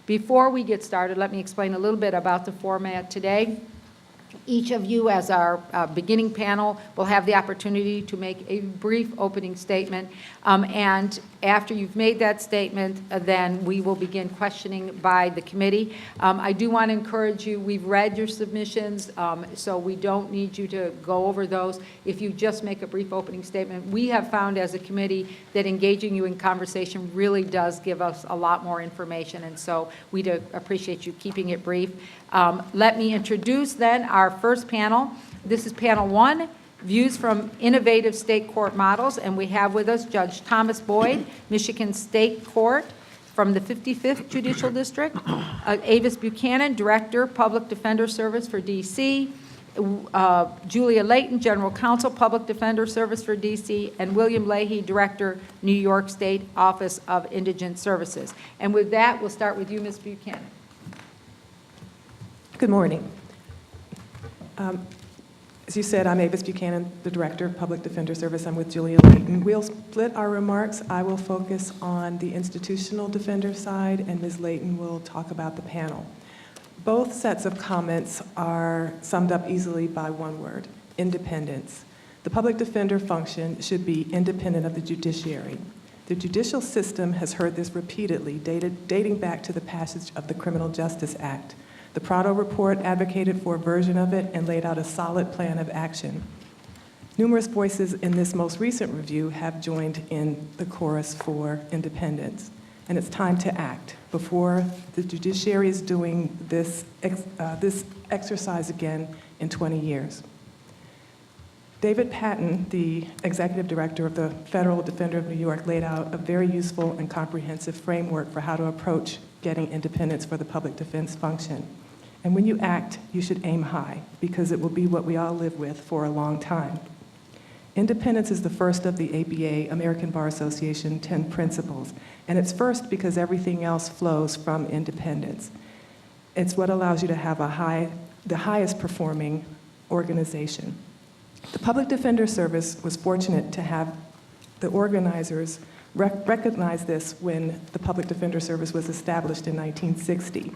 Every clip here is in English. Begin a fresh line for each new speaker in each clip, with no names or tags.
Before we get started, let me explain a little bit about the format today. Each of you, as our beginning panel, will have the opportunity to make a brief opening statement. And after you've made that statement, then we will begin questioning by the committee. I do want to encourage you, we've read your submissions, so we don't need you to go over those. If you just make a brief opening statement, we have found as a committee that engaging you in conversation really does give us a lot more information, and so we do appreciate you keeping it brief. Let me introduce then our first panel. This is panel one, Views from Innovative State Court Models, and we have with us Judge Thomas Boyd, Michigan State Court from the 55th Judicial District, Avis Buchanan, Director, Public Defender Service for D.C., Julia Layton, General Counsel, Public Defender Service for D.C., and William Leahy, Director, New York State Office of Indigent Services. And with that, we'll start with you, Ms. Buchanan.
Good morning. As you said, I'm Avis Buchanan, the Director of Public Defender Service. I'm with Julia Layton. We'll split our remarks. I will focus on the institutional defender side, and Ms. Layton will talk about the panel. Both sets of comments are summed up easily by one word: independence. The public defender function should be independent of the judiciary. The judicial system has heard this repeatedly, dating back to the passage of the Criminal Justice Act. The Prado report advocated for a version of it and laid out a solid plan of action. Numerous voices in this most recent review have joined in the chorus for independence, and it's time to act before the judiciary is doing this exercise again in 20 years. David Patton, the executive director of the Federal Defender of New York, laid out a very useful and comprehensive framework for how to approach getting independence for the public defense function. And when you act, you should aim high, because it will be what we all live with for a long time. Independence is the first of the ABA, American Bar Association, 10 principles. And it's first because everything else flows from independence. It's what allows you to have the highest performing organization. The Public Defender Service was fortunate to have the organizers recognize this when the Public Defender Service was established in 1960.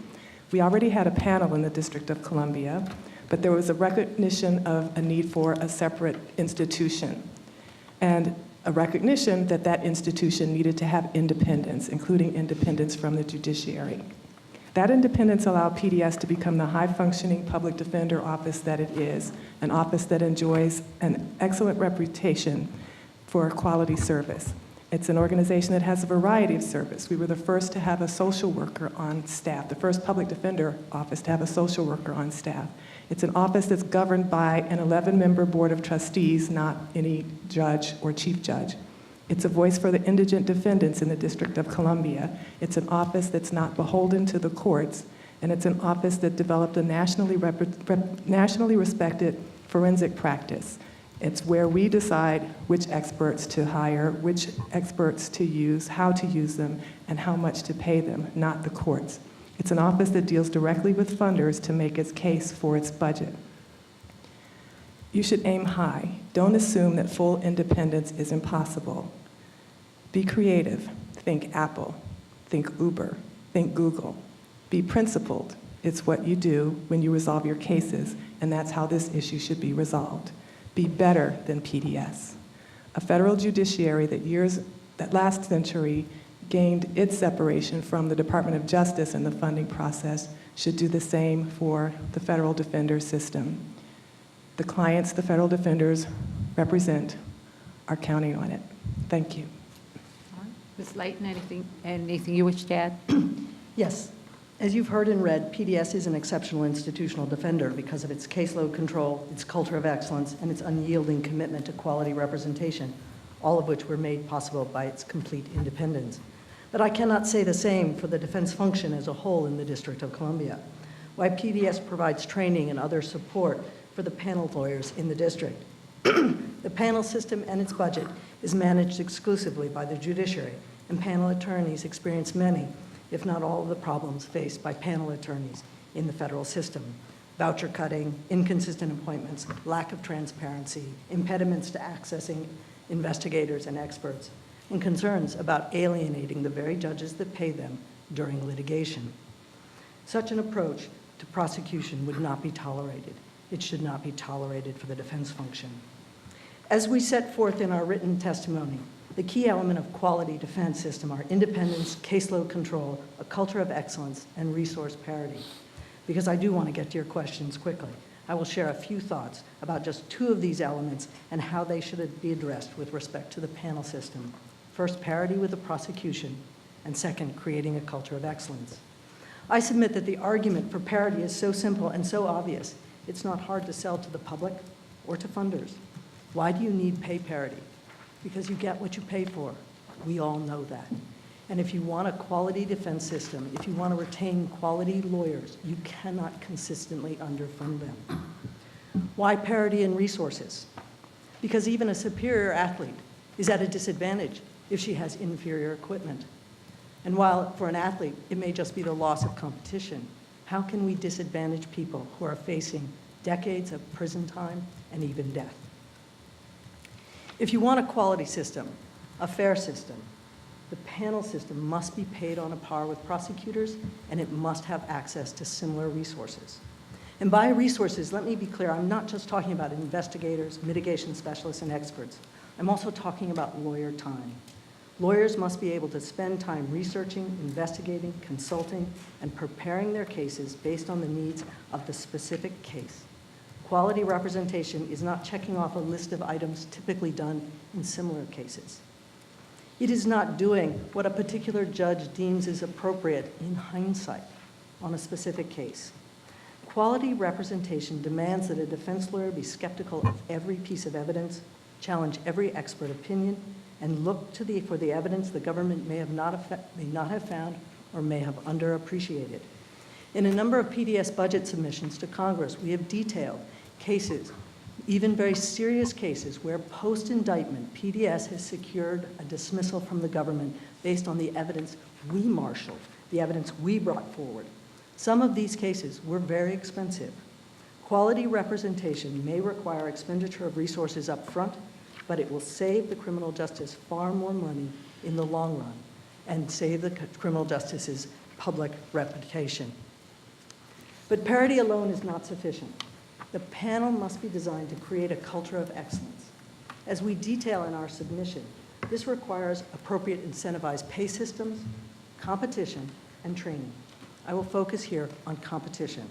We already had a panel in the District of Columbia, but there was a recognition of a need for a separate institution, and a recognition that that institution needed to have independence, including independence from the judiciary. That independence allowed PDS to become the high-functioning public defender office that it is, an office that enjoys an excellent reputation for quality service. It's an organization that has a variety of service. We were the first to have a social worker on staff, the first public defender office to have a social worker on staff. It's an office that's governed by an 11-member board of trustees, not any judge or chief judge. It's a voice for the indigent defendants in the District of Columbia. It's an office that's not beholden to the courts, and it's an office that developed a nationally respected forensic practice. It's where we decide which experts to hire, which experts to use, how to use them, and how much to pay them, not the courts. It's an office that deals directly with funders to make its case for its budget. You should aim high. Don't assume that full independence is impossible. Be creative. Think Apple. Think Uber. Think Google. Be principled. It's what you do when you resolve your cases, and that's how this issue should be resolved. Be better than PDS. A federal judiciary that last century gained its separation from the Department of Justice and the funding process should do the same for the federal defender system. The clients the federal defenders represent are counting on it. Thank you.
All right. Ms. Layton, anything you wish to add?
Yes. As you've heard and read, PDS is an exceptional institutional defender because of its caseload control, its culture of excellence, and its unyielding commitment to quality representation, all of which were made possible by its complete independence. But I cannot say the same for the defense function as a whole in the District of Columbia. While PDS provides training and other support for the panel lawyers in the district, the panel system and its budget is managed exclusively by the judiciary, and panel attorneys experience many, if not all, of the problems faced by panel attorneys in the federal system: voucher cutting, inconsistent appointments, lack of transparency, impediments to accessing investigators and experts, and concerns about alienating the very judges that pay them during litigation. Such an approach to prosecution would not be tolerated. It should not be tolerated for the defense function. As we set forth in our written testimony, the key element of quality defense system are independence, caseload control, a culture of excellence, and resource parity. Because I do want to get to your questions quickly, I will share a few thoughts about just two of these elements and how they should be addressed with respect to the panel system. First, parity with the prosecution, and second, creating a culture of excellence. I submit that the argument for parity is so simple and so obvious, it's not hard to sell to the public or to funders. Why do you need pay parity? Because you get what you pay for. We all know that. And if you want a quality defense system, if you want to retain quality lawyers, you cannot consistently underfund them. Why parity in resources? Because even a superior athlete is at a disadvantage if she has inferior equipment. And while for an athlete, it may just be the loss of competition, how can we disadvantage people who are facing decades of prison time and even death? If you want a quality system, a fair system, the panel system must be paid on a par with prosecutors, and it must have access to similar resources. And by resources, let me be clear, I'm not just talking about investigators, mitigation specialists, and experts. I'm also talking about lawyer time. Lawyers must be able to spend time researching, investigating, consulting, and preparing their cases based on the needs of the specific case. Quality representation is not checking off a list of items typically done in similar cases. It is not doing what a particular judge deems is appropriate in hindsight on a specific case. Quality representation demands that a defense lawyer be skeptical of every piece of evidence, challenge every expert opinion, and look for the evidence the government may not have found or may have underappreciated. In a number of PDS budget submissions to Congress, we have detailed cases, even very serious cases, where post-indictment, PDS has secured a dismissal from the government based on the evidence we marshaled, the evidence we brought forward. Some of these cases were very expensive. Quality representation may require expenditure of resources up front, but it will save the criminal justice far more money in the long run and save the criminal justice's public reputation. But parity alone is not sufficient. The panel must be designed to create a culture of excellence. As we detail in our submission, this requires appropriate incentivized pay systems, competition, and training. I will focus here on competition.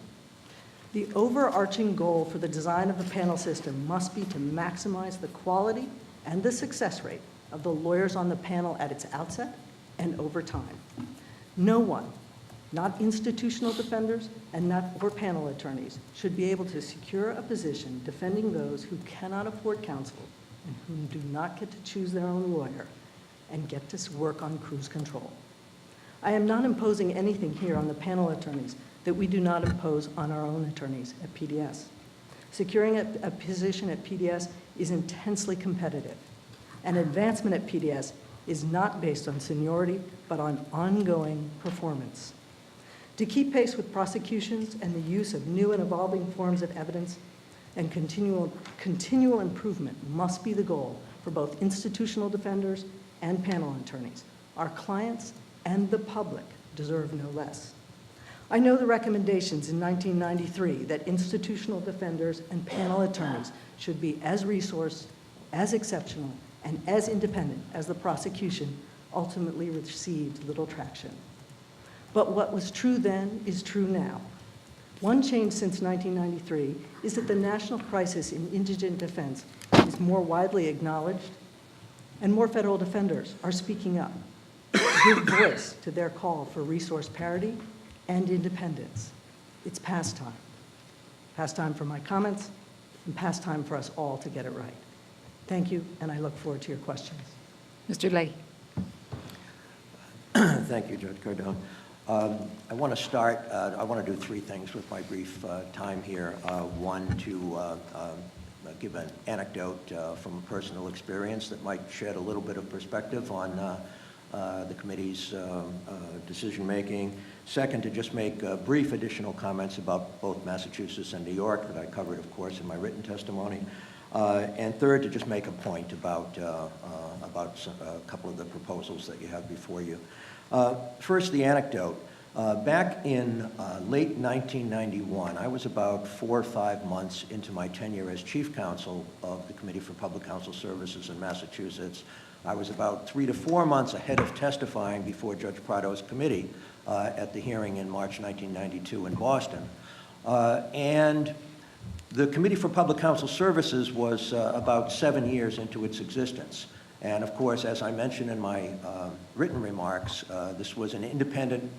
The overarching goal for the design of the panel system must be to maximize the quality and the success rate of the lawyers on the panel at its outset and over time. No one, not institutional defenders and not or panel attorneys, should be able to secure a position defending those who cannot afford counsel and who do not get to choose their own lawyer and get to work on cruise control. I am not imposing anything here on the panel attorneys that we do not impose on our own attorneys at PDS. Securing a position at PDS is intensely competitive, and advancement at PDS is not based on seniority, but on ongoing performance. To keep pace with prosecutions and the use of new and evolving forms of evidence, and continual improvement must be the goal for both institutional defenders and panel attorneys. Our clients and the public deserve no less. I know the recommendations in 1993 that institutional defenders and panel attorneys should be as resourced, as exceptional, and as independent as the prosecution ultimately received little traction. But what was true then is true now. One change since 1993 is that the national crisis in indigent defense is more widely acknowledged, and more federal defenders are speaking up to give voice to their call for resource parity and independence. It's past time. Past time for my comments, and past time for us all to get it right. Thank you, and I look forward to your questions.
Mr. Lay.
Thank you, Judge Cardone. I want to start, I want to do three things with my brief time here. One, to give an anecdote from personal experience that might shed a little bit of perspective on the committee's decision-making. Second, to just make brief additional comments about both Massachusetts and New York that I covered, of course, in my written testimony. And third, to just make a point about a couple of the proposals that you have before you. First, the anecdote. Back in late 1991, I was about 4 or 5 months into my tenure as chief counsel of the Committee for Public Counsel Services in Massachusetts. I was about 3 to 4 months ahead of testifying before Judge Prado's committee at the hearing in March 1992 in Boston. And the Committee for Public Counsel Services was about 7 years into its existence. And of course, as I mentioned in my written remarks, this was an independent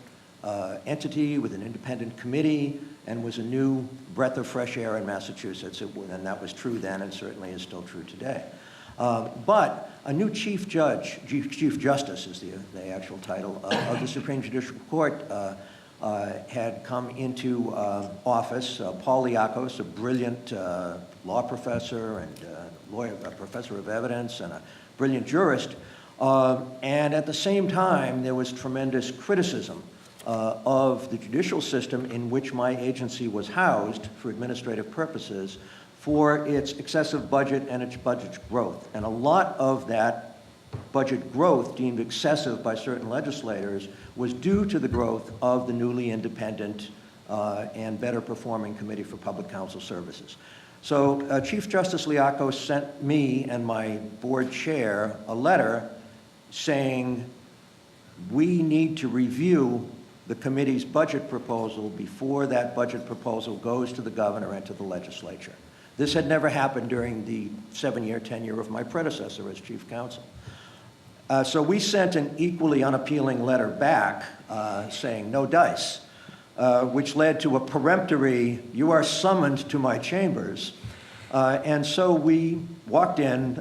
entity with an independent committee and was a new breath of fresh air in Massachusetts. And that was true then and certainly is still true today. But a new Chief Justice is the actual title of the Supreme Judicial Court had come into office. Paul Liakos, a brilliant law professor and lawyer, a professor of evidence and a brilliant jurist. And at the same time, there was tremendous criticism of the judicial system in which my agency was housed for administrative purposes for its excessive budget and its budget growth. And a lot of that budget growth deemed excessive by certain legislators was due to the growth of the newly independent and better performing Committee for Public Counsel Services. So Chief Justice Liakos sent me and my board chair a letter saying we need to review the committee's budget proposal before that budget proposal goes to the governor and to the legislature. This had never happened during the 7-year tenure of my predecessor as chief counsel. So we sent an equally unappealing letter back saying no dice, which led to a peremptory, "You are summoned to my chambers." And so we walked in,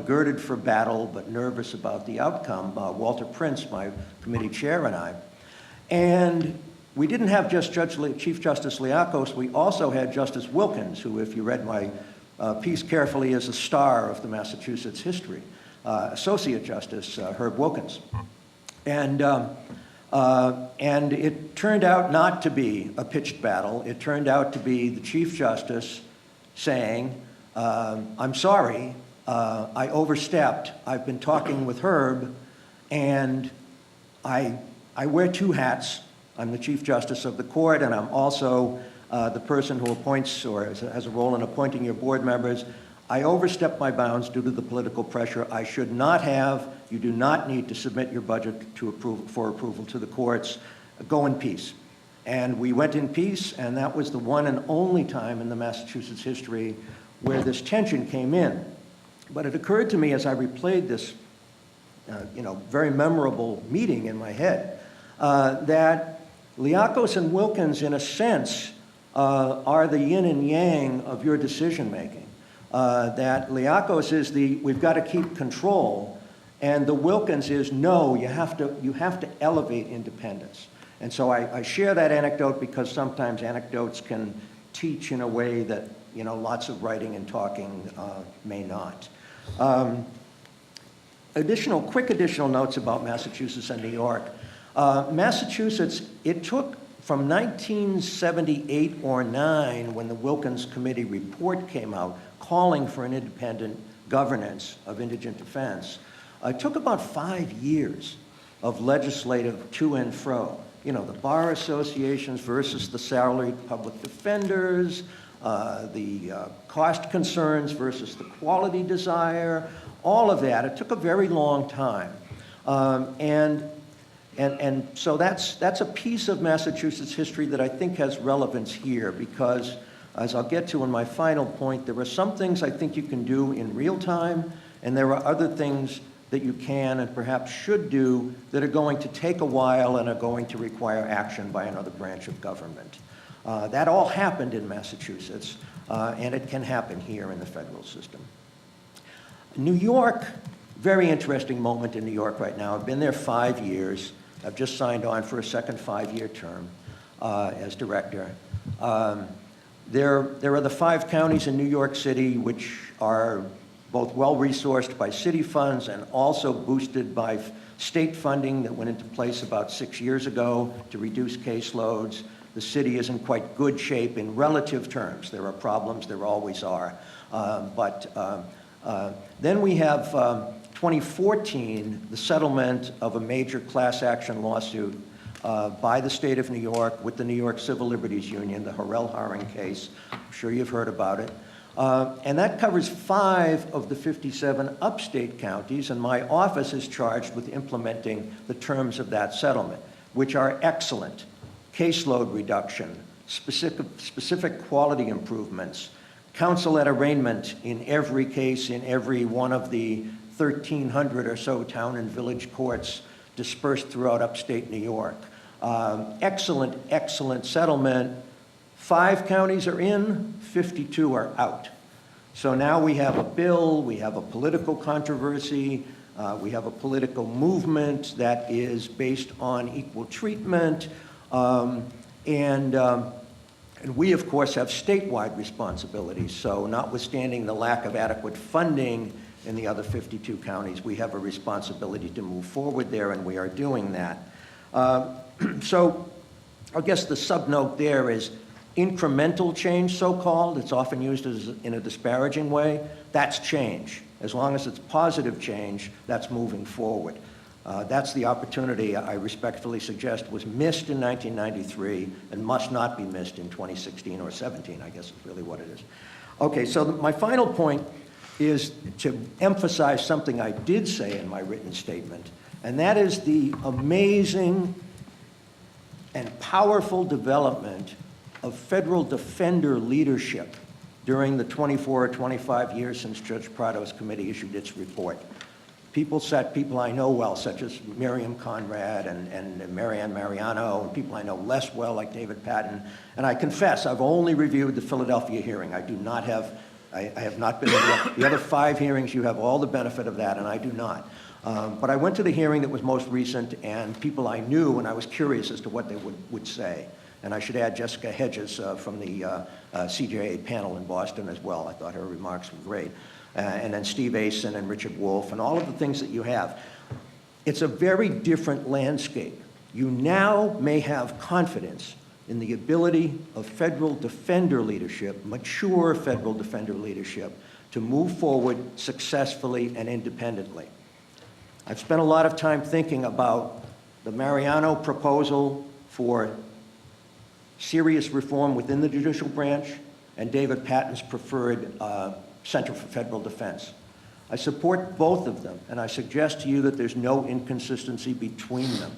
girded for battle, but nervous about the outcome, Walter Prince, my committee chair, and I. And we didn't have just Chief Justice Liakos, we also had Justice Wilkins, who, if you read my piece carefully, is a star of the Massachusetts history, Associate Justice Herb Wilkins. And it turned out not to be a pitched battle. It turned out to be the Chief Justice saying, I'm sorry, I overstepped. I've been talking with Herb, and I wear 2 hats. I'm the Chief Justice of the court, and I'm also the person who appoints or has a role in appointing your board members. I overstepped my bounds due to the political pressure. I should not have. You do not need to submit your budget for approval to the courts. Go in peace. And we went in peace, and that was the one and only time in the Massachusetts history where this tension came in. But it occurred to me as I replayed this, very memorable meeting in my head, that Liakos and Wilkins, in a sense, are the yin and yang of your decision-making. That Liakos is we've got to keep control, and the Wilkins is, no, you have to elevate independence. And so I share that anecdote because sometimes anecdotes can teach in a way that, lots of writing and talking may not. Quick additional notes about Massachusetts and New York. Massachusetts, it took from 1978 or 9, when the Wilkins Committee report came out calling for an independent governance of indigent defense, it took about 5 years of legislative to and fro. The bar associations versus the salaried public defenders, the cost concerns versus the quality desire, all of that. It took a very long time. And so that's a piece of Massachusetts history that I think has relevance here because, as I'll get to in my final point, there are some things I think you can do in real time, and there are other things that you can and perhaps should do that are going to take a while and are going to require action by another branch of government. That all happened in Massachusetts, and it can happen here in the federal system. New York, very interesting moment in New York right now. I've been there 5 years. I've just signed on for a second 5-year term as director. There are the 5 counties in New York City which are both well-resourced by city funds and also boosted by state funding that went into place about 6 years ago to reduce caseloads. The city is in quite good shape in relative terms. There are problems, there always are. Then we have 2014, the settlement of a major class action lawsuit by the state of New York with the New York Civil Liberties Union, the Harrell Haring case. I'm sure you've heard about it. And that covers 5 of the 57 upstate counties, and my office is charged with implementing the terms of that settlement, which are excellent. Caseload reduction, specific quality improvements, counsel at arraignment in every case in every one of the 1,300 or so town and village courts dispersed throughout upstate New York. Excellent, excellent settlement. 5 counties are in, 52 are out. So now we have a bill, we have a political controversy, we have a political movement that is based on equal treatment, and we, of course, have statewide responsibilities. So notwithstanding the lack of adequate funding in the other 52 counties, we have a responsibility to move forward there, and we are doing that. So I guess the subnote there is incremental change, so-called. It's often used as in a disparaging way. That's change. As long as it's positive change, that's moving forward. That's the opportunity I respectfully suggest was missed in 1993 and must not be missed in 2016 or 17, I guess is really what it is. Okay, so my final point is to emphasize something I did say in my written statement, and that is the amazing and powerful development of federal defender leadership during the 24 or 25 years since Judge Prado's committee issued its report. People I know well, such as Miriam Conrad and Marianne Mariano, and people I know less well, like David Patton. And I confess, I've only reviewed the Philadelphia hearing. I have not been in the other 5 hearings. You have all the benefit of that, and I do not. But I went to the hearing that was most recent, and people I knew, and I was curious as to what they would say. And I should add Jessica Hedges from the CJA panel in Boston as well. I thought her remarks were great. And then Steve Asen and Richard Wolff and all of the things that you have. It's a very different landscape. You now may have confidence in the ability of federal defender leadership, mature federal defender leadership, to move forward successfully and independently. I've spent a lot of time thinking about the Mariano proposal for serious reform within the judicial branch and David Patton's preferred Center for Federal Defense. I support both of them, and I suggest to you that there's no inconsistency between them.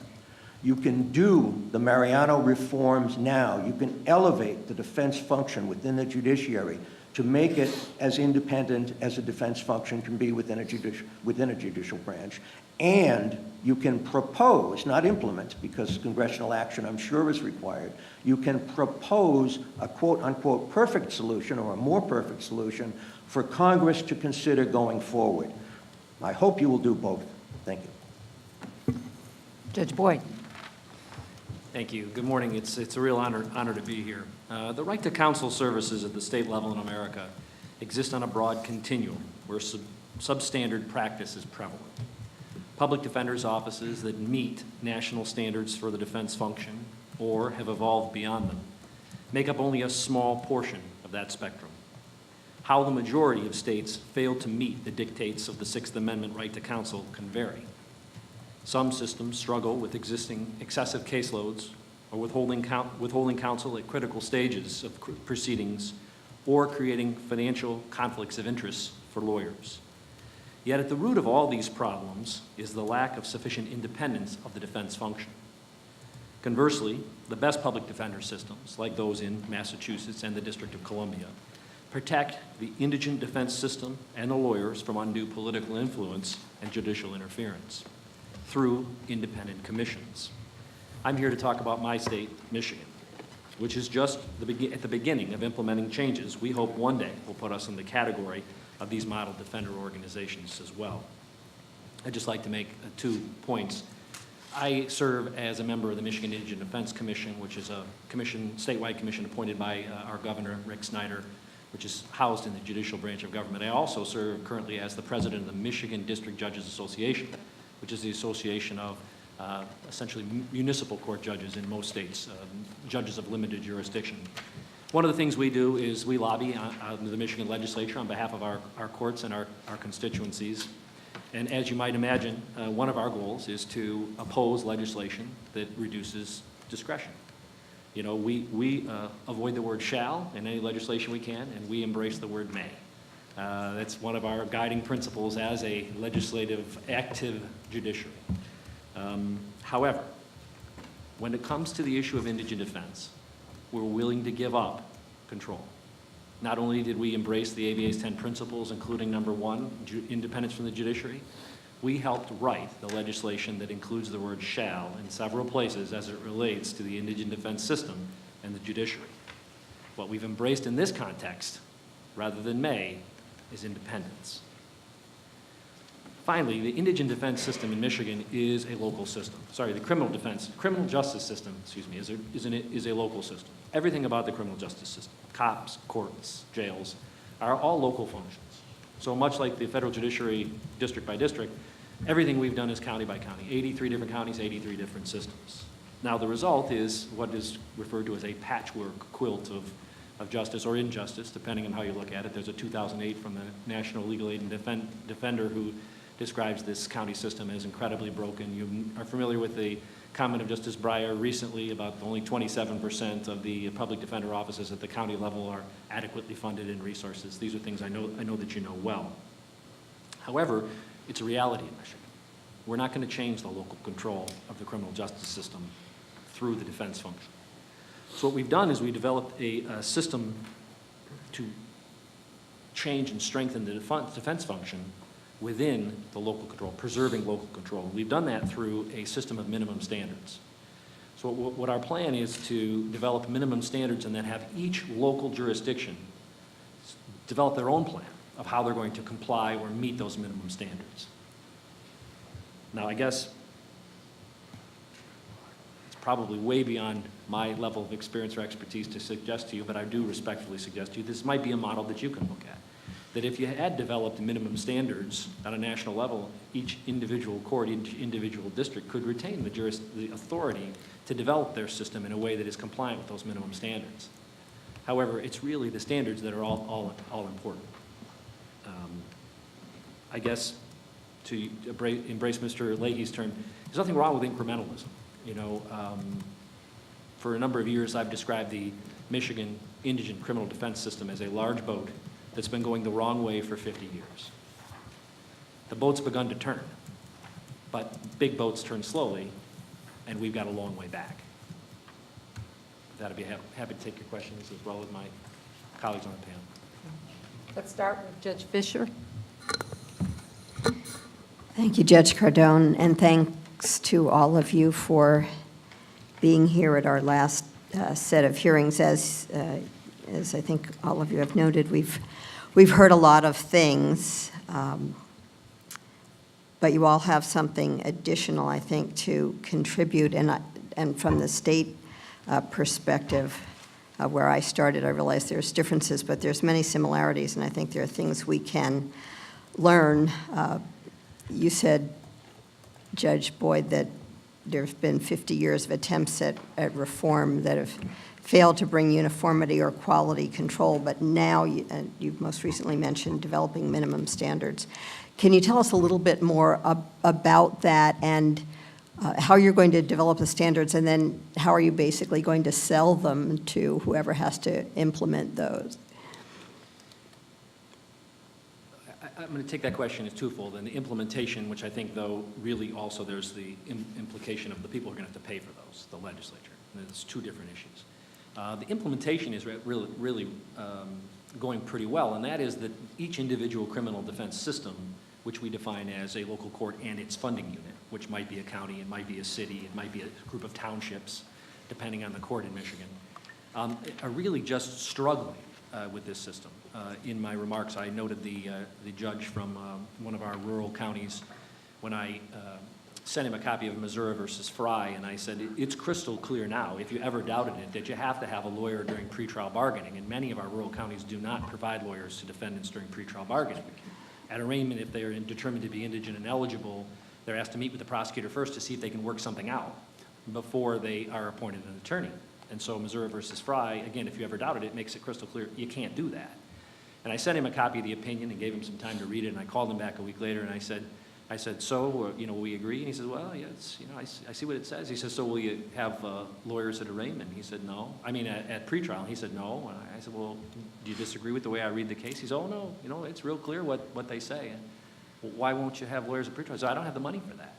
You can do the Mariano reforms now. You can elevate the defense function within the judiciary to make it as independent as a defense function can be within a judicial branch. And you can propose, not implement, because congressional action, I'm sure, is required. You can propose a quote-unquote perfect solution or a more perfect solution for Congress to consider going forward. I hope you will do both. Thank you.
Judge Boyd.
Thank you. Good morning. It's a real honor to be here. The right to counsel services at the state level in America exist on a broad continuum where substandard practice is prevalent. Public defenders' offices that meet national standards for the defense function or have evolved beyond them make up only a small portion of that spectrum. How the majority of states fail to meet the dictates of the Sixth Amendment right to counsel can vary. Some systems struggle with existing excessive caseloads or withholding counsel at critical stages of proceedings or creating financial conflicts of interest for lawyers. Yet at the root of all these problems is the lack of sufficient independence of the defense function. Conversely, the best public defender systems, like those in Massachusetts and the District of Columbia, protect the indigent defense system and the lawyers from undue political influence and judicial interference through independent commissions. I'm here to talk about my state, Michigan, which is just at the beginning of implementing changes we hope one day will put us in the category of these model defender organizations as well. I'd just like to make 2 points. I serve as a member of the Michigan Indigent Defense Commission, which is a statewide commission appointed by our governor, Rick Snyder, which is housed in the judicial branch of government. I also serve currently as the president of the Michigan District Judges Association, which is the association of essentially municipal court judges in most states, judges of limited jurisdiction. One of the things we do is we lobby the Michigan legislature on behalf of our courts and our constituencies. And as you might imagine, one of our goals is to oppose legislation that reduces discretion. You know, we avoid the word shall in any legislation we can, and we embrace the word may. That's one of our guiding principles as a legislative, active judiciary. However, when it comes to the issue of indigent defense, we're willing to give up control. Not only did we embrace the ABA's 10 principles, including number 1, independence from the judiciary, we helped write the legislation that includes the word shall in several places as it relates to the indigent defense system and the judiciary. What we've embraced in this context, rather than may, is independence. Finally, the indigent defense system in Michigan is a local system. Sorry, the criminal justice system, excuse me, is a local system. Everything about the criminal justice system, cops, courts, jails, are all local functions. So much like the federal judiciary district by district, everything we've done is county by county, 83 different counties, 83 different systems. Now the result is what is referred to as a patchwork quilt of justice or injustice, depending on how you look at it. There's a 2008 from the National Legal Aid and Defender who describes this county system as incredibly broken. You are familiar with the comment of Justice Breyer recently about only 27% of the public defender offices at the county level are adequately funded in resources. These are things I know that you know well. However, it's a reality in Michigan. We're not going to change the local control of the criminal justice system through the defense function. So what we've done is we developed a system to change and strengthen the defense function within the local control, preserving local control. We've done that through a system of minimum standards. So what our plan is to develop minimum standards and then have each local jurisdiction develop their own plan of how they're going to comply or meet those minimum standards. Now, I guess it's probably way beyond my level of experience or expertise to suggest to you, but I do respectfully suggest to you this might be a model that you can look at. That if you had developed minimum standards on a national level, each individual court, each individual district could retain the authority to develop their system in a way that is compliant with those minimum standards. However, it's really the standards that are all important. I guess to embrace Mr. Leahy's term, there's nothing wrong with incrementalism. You know, for a number of years, I've described the Michigan indigent criminal defense system as a large boat that's been going the wrong way for 50 years. The boat's begun to turn, but big boats turn slowly, and we've got a long way back. With that, I'd be happy to take your questions as well as my colleagues on the panel.
Let's start with Judge Fisher.
Thank you, Judge Cardone, and thanks to all of you for being here at our last set of hearings. As I think all of you have noted, we've heard a lot of things, but you all have something additional, I think, to contribute. And from the state perspective, where I started, I realize there's differences, but there's many similarities, and I think there are things we can learn. You said, Judge Boyd, that there have been 50 years of attempts at reform that have failed to bring uniformity or quality control, but now you've most recently mentioned developing minimum standards. Can you tell us a little bit more about that and how you're going to develop the standards, and then how are you basically going to sell them to whoever has to implement those?
I'm going to take that question as twofold. And the implementation, which I think, though, really also there's the implication of the people who are going to have to pay for those, the legislature. And there's two different issues. The implementation is really going pretty well, and that is that each individual criminal defense system, which we define as a local court and its funding unit, which might be a county, it might be a city, it might be a group of townships, depending on the court in Michigan, are really just struggling with this system. In my remarks, I noted the judge from one of our rural counties when I sent him a copy of Missouri versus Fry, and I said, it's crystal clear now, if you ever doubted it, that you have to have a lawyer during pretrial bargaining, and many of our rural counties do not provide lawyers to defendants during pretrial bargaining. At arraignment, if they are determined to be indigent and eligible, they're asked to meet with the prosecutor first to see if they can work something out before they are appointed an attorney. And so Missouri versus Fry, again, if you ever doubted it, makes it crystal clear you can't do that. And I sent him a copy of the opinion and gave him some time to read it, and I called him back a week later and I said, I said, so, we agree? And he says, well, yes, I see what it says. He says, so will you have lawyers at arraignment? He said, no. At pretrial. He said, no. And I said, well, do you disagree with the way I read the case? He said, oh, no, it's real clear what they say. And, well, why won't you have lawyers at pretrial? I said, I don't have the money for that.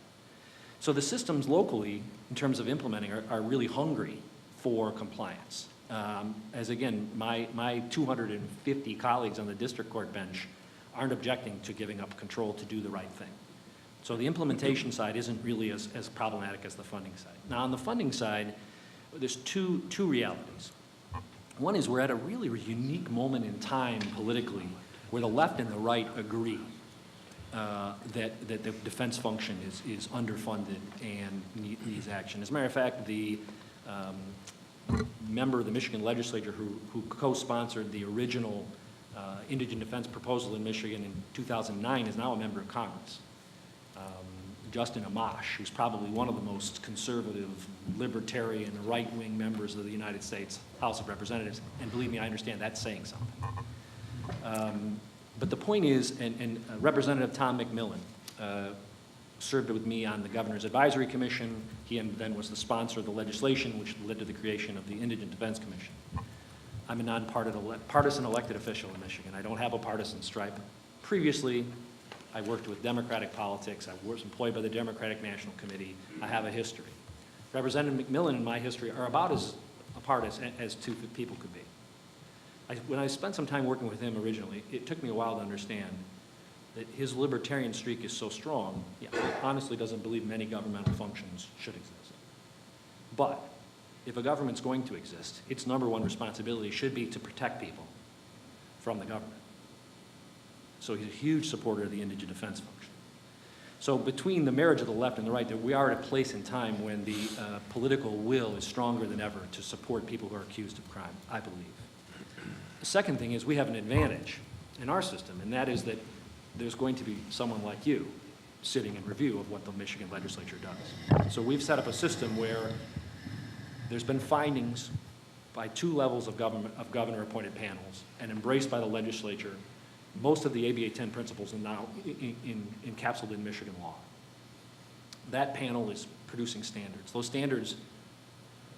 So the systems locally, in terms of implementing, are really hungry for compliance. As again, my 250 colleagues on the district court bench aren't objecting to giving up control to do the right thing. So the implementation side isn't really as problematic as the funding side. Now, on the funding side, there's two realities. One is we're at a really unique moment in time politically where the left and the right agree that the defense function is underfunded and needs action. As a matter of fact, the member of the Michigan legislature who co-sponsored the original indigent defense proposal in Michigan in 2009 is now a member of Congress. Justin Amash, who's probably one of the most conservative, libertarian, right-wing members of the United States House of Representatives. And believe me, I understand that's saying something. But the point is, and Representative Tom McMillan served with me on the Governor's Advisory Commission. He then was the sponsor of the legislation which led to the creation of the Indigent Defense Commission. I'm a nonpartisan elected official in Michigan. I don't have a partisan stripe. Previously, I worked with Democratic politics. I was employed by the Democratic National Committee. I have a history. Representative McMillan and my history are about as apart as two people could be. When I spent some time working with him originally, it took me a while to understand that his libertarian streak is so strong, he honestly doesn't believe many governmental functions should exist. But if a government's going to exist, its number one responsibility should be to protect people from the government. So he's a huge supporter of the indigent defense function. So between the marriage of the left and the right, that we are at a place in time when the political will is stronger than ever to support people who are accused of crime, I believe. The second thing is we have an advantage in our system, and that is that there's going to be someone like you sitting in review of what the Michigan legislature does. So we've set up a system where there's been findings by two levels of governor-appointed panels and embraced by the legislature. Most of the ABA 10 principles are now encapsulated in Michigan law. That panel is producing standards. Those standards,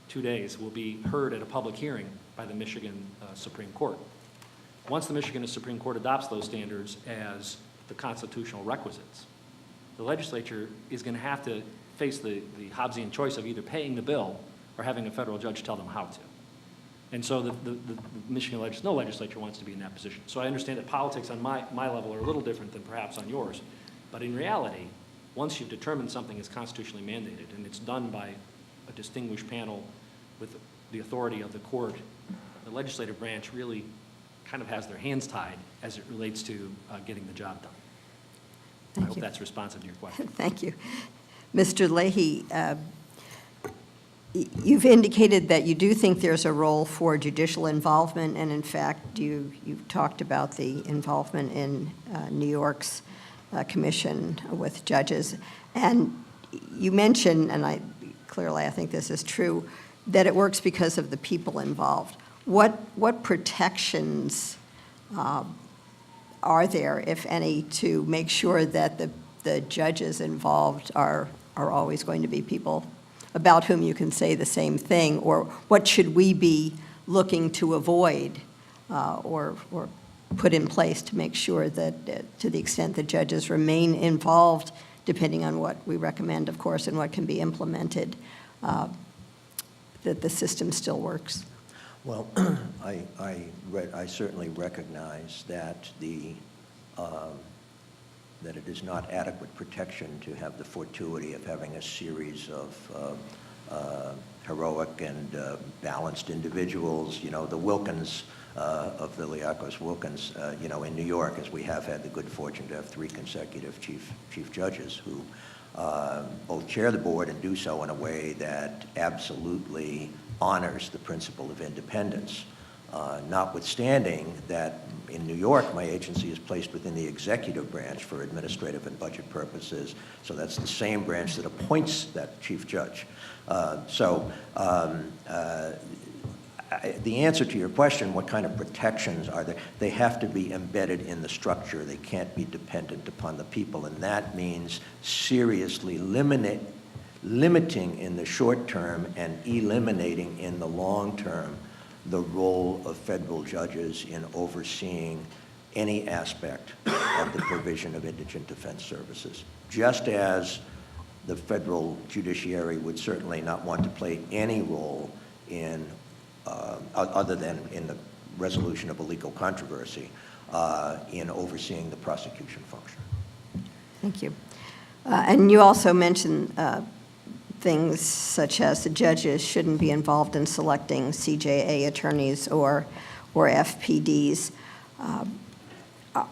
2 days, will be heard at a public hearing by the Michigan Supreme Court. Once the Michigan Supreme Court adopts those standards as the constitutional requisites, the legislature is going to have to face the Hobbesian choice of either paying the bill or having a federal judge tell them how to. And so the Michigan legislature wants to be in that position. So I understand that politics on my level are a little different than perhaps on yours. But in reality, once you've determined something is constitutionally mandated and it's done by a distinguished panel with the authority of the court, the legislative branch really kind of has their hands tied as it relates to getting the job done. I hope that's responsive to your question.
Thank you. Mr. Leahy, you've indicated that you do think there's a role for judicial involvement, and in fact, you've talked about the involvement in New York's commission with judges. And you mentioned, and I think this is true, that it works because of the people involved. What protections are there, if any, to make sure that the judges involved are always going to be people about whom you can say the same thing, or what should we be looking to avoid or put in place to make sure that to the extent the judges remain involved, depending on what we recommend, of course, and what can be implemented, that the system still works?
Well, I certainly recognize that that it is not adequate protection to have the fortuity of having a series of heroic and balanced individuals. You know, the Wilkins of Viliakos Wilkins, you know, in New York, as we have had the good fortune to have 3 consecutive chief judges who both chair the board and do so in a way that absolutely honors the principle of independence. Notwithstanding that in New York, my agency is placed within the executive branch for administrative and budget purposes, so that's the same branch that appoints that chief judge. I the answer to your question, what kind of protections are there? They have to be embedded in the structure. They can't be dependent upon the people, and that means seriously limiting in the short term and eliminating in the long term the role of federal judges in overseeing any aspect of the provision of indigent defense services. Just as the federal judiciary would certainly not want to play any role in, other than in the resolution of a legal controversy, in overseeing the prosecution function.
Thank you. And you also mentioned things such as the judges shouldn't be involved in selecting CJA attorneys or FPDs.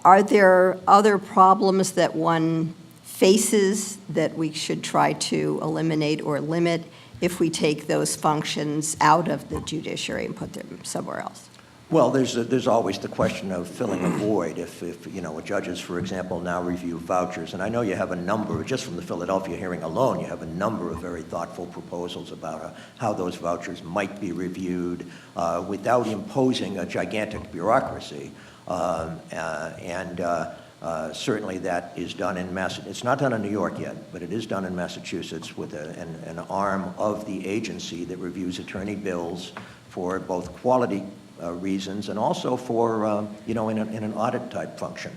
Are there other problems that one faces that we should try to eliminate or limit if we take those functions out of the judiciary and put them somewhere else?
Well, there's always the question of filling a void. If judges, for example, now review vouchers, and I know you have a number, just from the Philadelphia hearing alone, you have a number of very thoughtful proposals about how those vouchers might be reviewed without imposing a gigantic bureaucracy. Certainly that is done in Massachusetts. It's not done in New York yet, but it is done in Massachusetts with an arm of the agency that reviews attorney bills for both quality reasons and also for, in an audit type function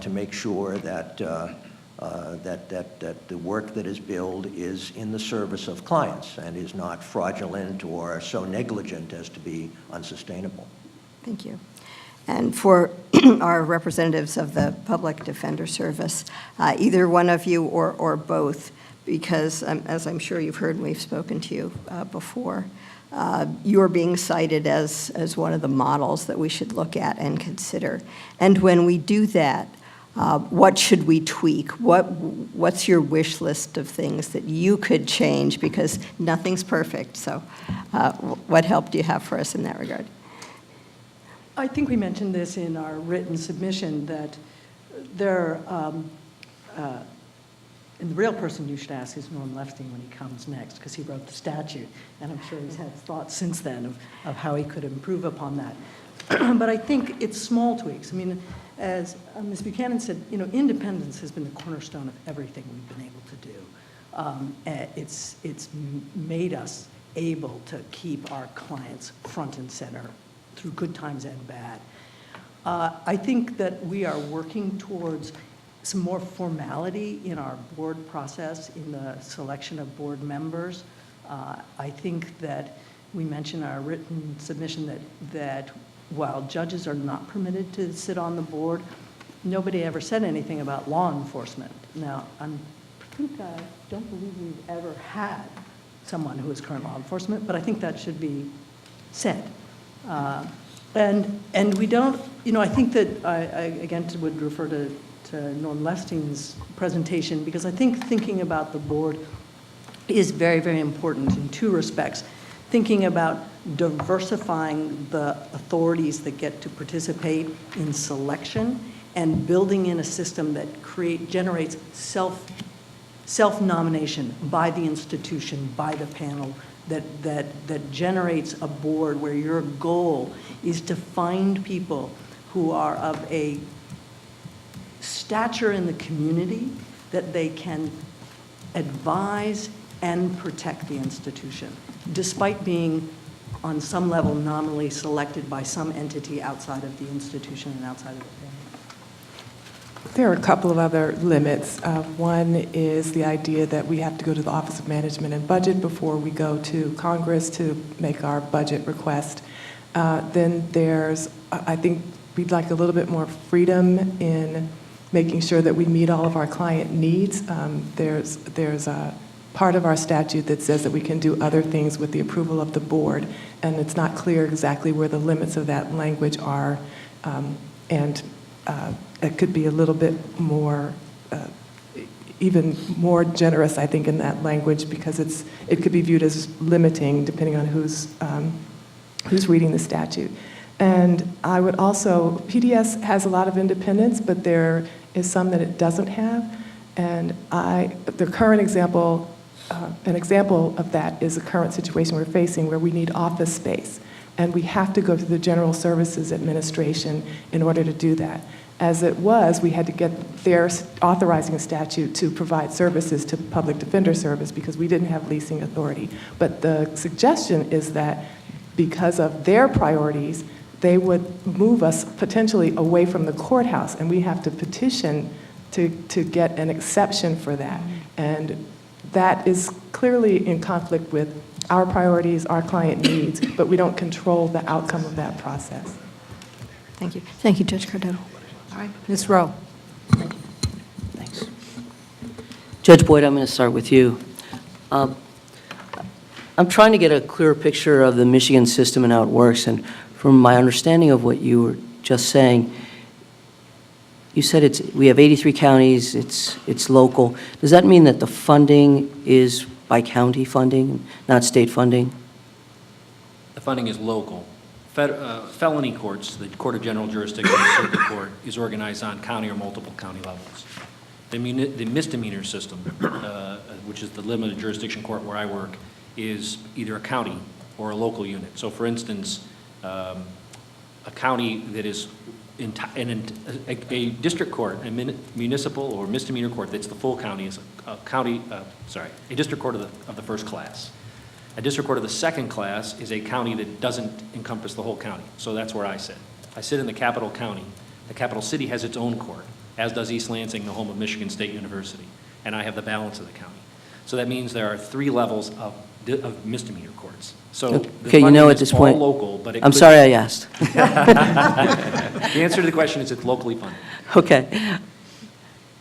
to make sure that that the work that is billed is in the service of clients and is not fraudulent or so negligent as to be unsustainable.
Thank you. And for our representatives of the Public Defender Service, either one of you or both, because as I'm sure you've heard, and we've spoken to you before, you're being cited as one of the models that we should look at and consider. And when we do that, what should we tweak? What's your wish list of things that you could change? Because nothing's perfect, so what help do you have for us in that regard?
I think we mentioned this in our written submission, that there, and the real person you should ask is Norm Lefting when he comes next, because he wrote the statute, and I'm sure he's had thoughts since then of how he could improve upon that. But I think it's small tweaks. I mean, as Ms. Buchanan said, independence has been the cornerstone of everything we've been able to do. It's made us able to keep our clients front and center through good times and bad. I think that we are working towards some more formality in our board process, in the selection of board members. I think that we mentioned in our written submission that while judges are not permitted to sit on the board, nobody ever said anything about law enforcement. Now, I don't believe we've ever had someone who is current law enforcement, but I think that should be said. And we don't, I think that I again would refer to Norm Lefting's presentation, because I think thinking about the board is very, very important in two respects. Thinking about diversifying the authorities that get to participate in selection and building in a system that generates self-nomination by the institution, by the panel, that generates a board where your goal is to find people who are of a stature in the community that they can advise and protect the institution, despite being on some level nominally selected by some entity outside of the institution and outside of the family.
There are a couple of other limits. One is the idea that we have to go to the Office of Management and Budget before we go to Congress to make our budget request. Then there's, I think we'd like a little bit more freedom in making sure that we meet all of our client needs. There's a part of our statute that says that we can do other things with the approval of the board, and it's not clear exactly where the limits of that language are, and it could be a little bit more, even more generous, I think, in that language, because it could be viewed as limiting depending on who's reading the statute. And I would also, PDS has a lot of independence, but there is some that it doesn't have. And the current example, an example of that is the current situation we're facing where we need office space. and we have to go to the General Services Administration in order to do that. As it was, we had to get their authorizing statute to provide services to Public Defender Service because we didn't have leasing authority. But the suggestion is that because of their priorities, they would move us potentially away from the courthouse, and we have to petition to get an exception for that. And that is clearly in conflict with our priorities, our client needs, but we don't control the outcome of that process.
Thank you. Thank you, Judge Cardetto.
All right, Ms. Rowe.
Thanks. Judge Boyd, I'm going to start with you. I'm trying to get a clearer picture of the Michigan system and how it works, and from my understanding of what you were just saying, you said we have 83 counties, it's local. Does that mean that the funding is by county funding, not state funding?
The funding is local. Felony courts, the Court of General Jurisdiction, the Circuit Court, is organized on county or multiple county levels. The misdemeanor system, which is the limited jurisdiction court where I work, is either a county or a local unit. So for instance, a county that is a district court, a municipal or misdemeanor court that's the full county is a district court of the first class. A district court of the second class is a county that doesn't encompass the whole county. So that's where I sit. I sit in the capital county. The capital city has its own court, as does East Lansing, the home of Michigan State University, and I have the balance of the county. So that means there are 3 levels of misdemeanor courts. So
Okay,
the funding
at
is
this
all
point,
local, but it
I'm
could-
sorry I asked.
The answer to the question is it's locally funded.
Okay.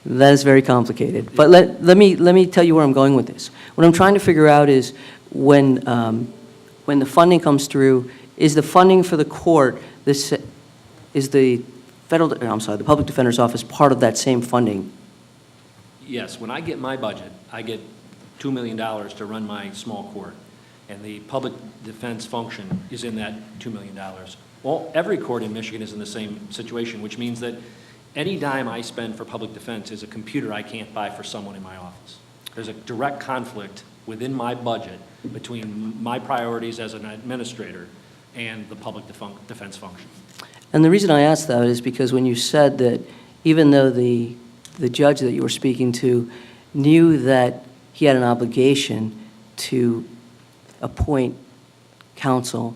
That is very complicated. But let me tell you where I'm going with this. What I'm trying to figure out is when the funding comes through, is the funding for the court, is the the Public Defender's Office part of that same funding?
Yes, when I get my budget, I get $2 million to run my small court, and the public defense function is in that $2 million. Well, every court in Michigan is in the same situation, which means that any dime I spend for public defense is a computer I can't buy for someone in my office. There's a direct conflict within my budget between my priorities as an administrator and the public defense function.
And the reason I asked that is because when you said that even though the judge that you were speaking to knew that he had an obligation to appoint counsel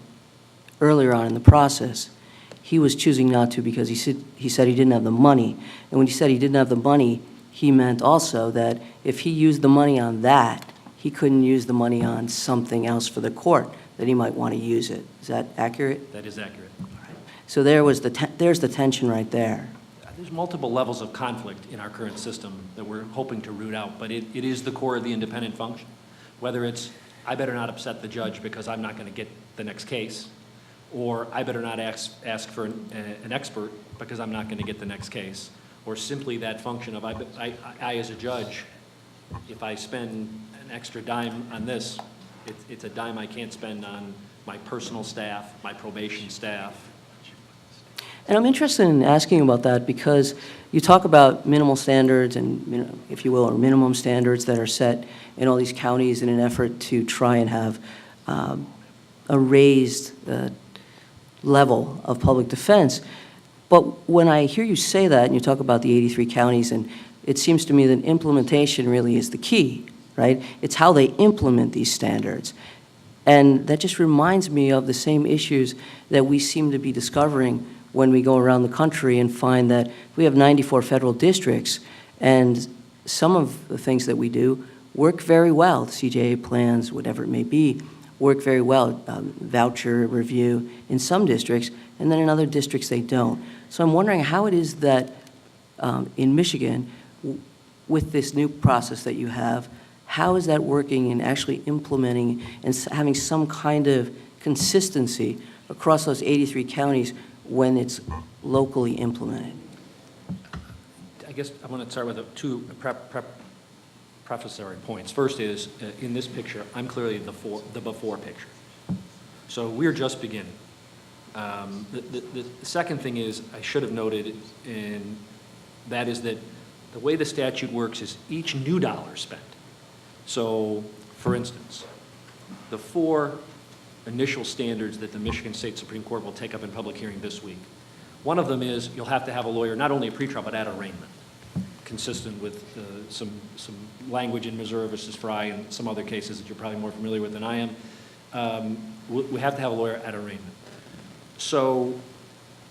earlier on in the process, he was choosing not to because he said he didn't have the money. And when he said he didn't have the money, he meant also that if he used the money on that, he couldn't use the money on something else for the court, that he might want to use it. Is that accurate?
That is accurate.
So there's the tension right there.
There's multiple levels of conflict in our current system that we're hoping to root out, but it is the core of the independent function. Whether it's, I better not upset the judge because I'm not going to get the next case, or I better not ask for an expert because I'm not going to get the next case, or simply that function of I as a judge, if I spend an extra dime on this, it's a dime I can't spend on my personal staff, my probation staff.
And I'm interested in asking about that because you talk about minimal standards and, if you will, or minimum standards that are set in all these counties in an effort to try and have a raised level of public defense. But when I hear you say that and you talk about the 83 counties, and it seems to me that implementation really is the key, right? It's how they implement these standards. And that just reminds me of the same issues that we seem to be discovering when we go around the country and find that we have 94 federal districts, and some of the things that we do work very well. The CJA plans, whatever it may be, work very well. Voucher review in some districts, and then in other districts they don't. So I'm wondering how it is that in Michigan, with this new process that you have, how is that working and actually implementing and having some kind of consistency across those 83 counties when it's locally implemented?
I guess I want to start with two prefatory points. First is, in this picture, I'm clearly the before picture. So we're just beginning. The second thing is, I should have noted, and that is that the way the statute works is each new dollar spent. So, for instance, the 4 initial standards that the Michigan State Supreme Court will take up in public hearing this week. One of them is you'll have to have a lawyer not only at pretrial but at arraignment, consistent with some language in Missouri versus Fry and some other cases that you're probably more familiar with than I am. We have to have a lawyer at arraignment. So,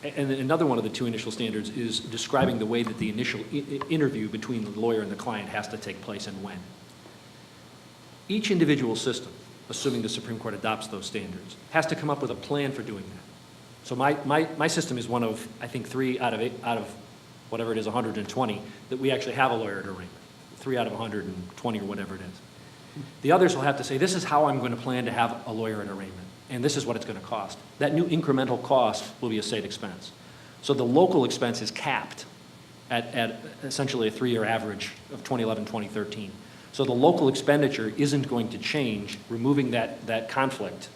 and another one of the two initial standards is describing the way that the initial interview between the lawyer and the client has to take place and when. Each individual system, assuming the Supreme Court adopts those standards, has to come up with a plan for doing that. So my system is one of, I think, 3 out of whatever it is, 120, that we actually have a lawyer at arraignment. 3 out of 120 or whatever it is. The others will have to say, this is how I'm going to plan to have a lawyer at arraignment, and this is what it's going to cost. That new incremental cost will be a state expense. So the local expense is capped at essentially a 3-year average of 2011, 2013. So the local expenditure isn't going to change, removing that conflict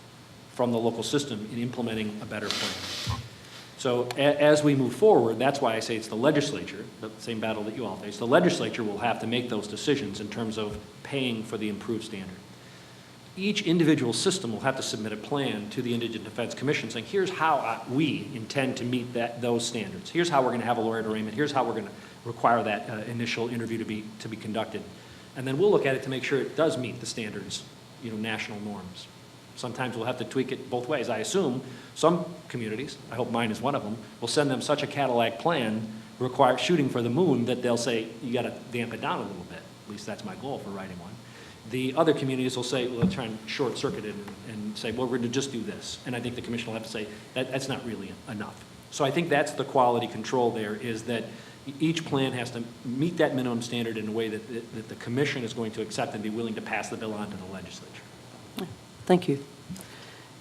from the local system in implementing a better plan. So as we move forward, that's why I say it's the legislature, the same battle that you all face, the legislature will have to make those decisions in terms of paying for the improved standard. Each individual system will have to submit a plan to the Indigent Defense Commission saying, here's how we intend to meet those standards. Here's how we're going to have a lawyer at arraignment. Here's how we're going to require that initial interview to be conducted. And then we'll look at it to make sure it does meet the standards, national norms. Sometimes we'll have to tweak it both ways. I assume some communities, I hope mine is one of them, will send them such a Cadillac plan shooting for the moon that they'll say, you got to damp it down a little bit. At least that's my goal for writing one. The other communities will say, well, they'll try and short circuit it and say, well, we're going to just do this. And I think the commission will have to say, that's not really enough. So I think that's the quality control there, is that each plan has to meet that minimum standard in a way that the commission is going to accept and be willing to pass the bill on to the legislature.
Thank you.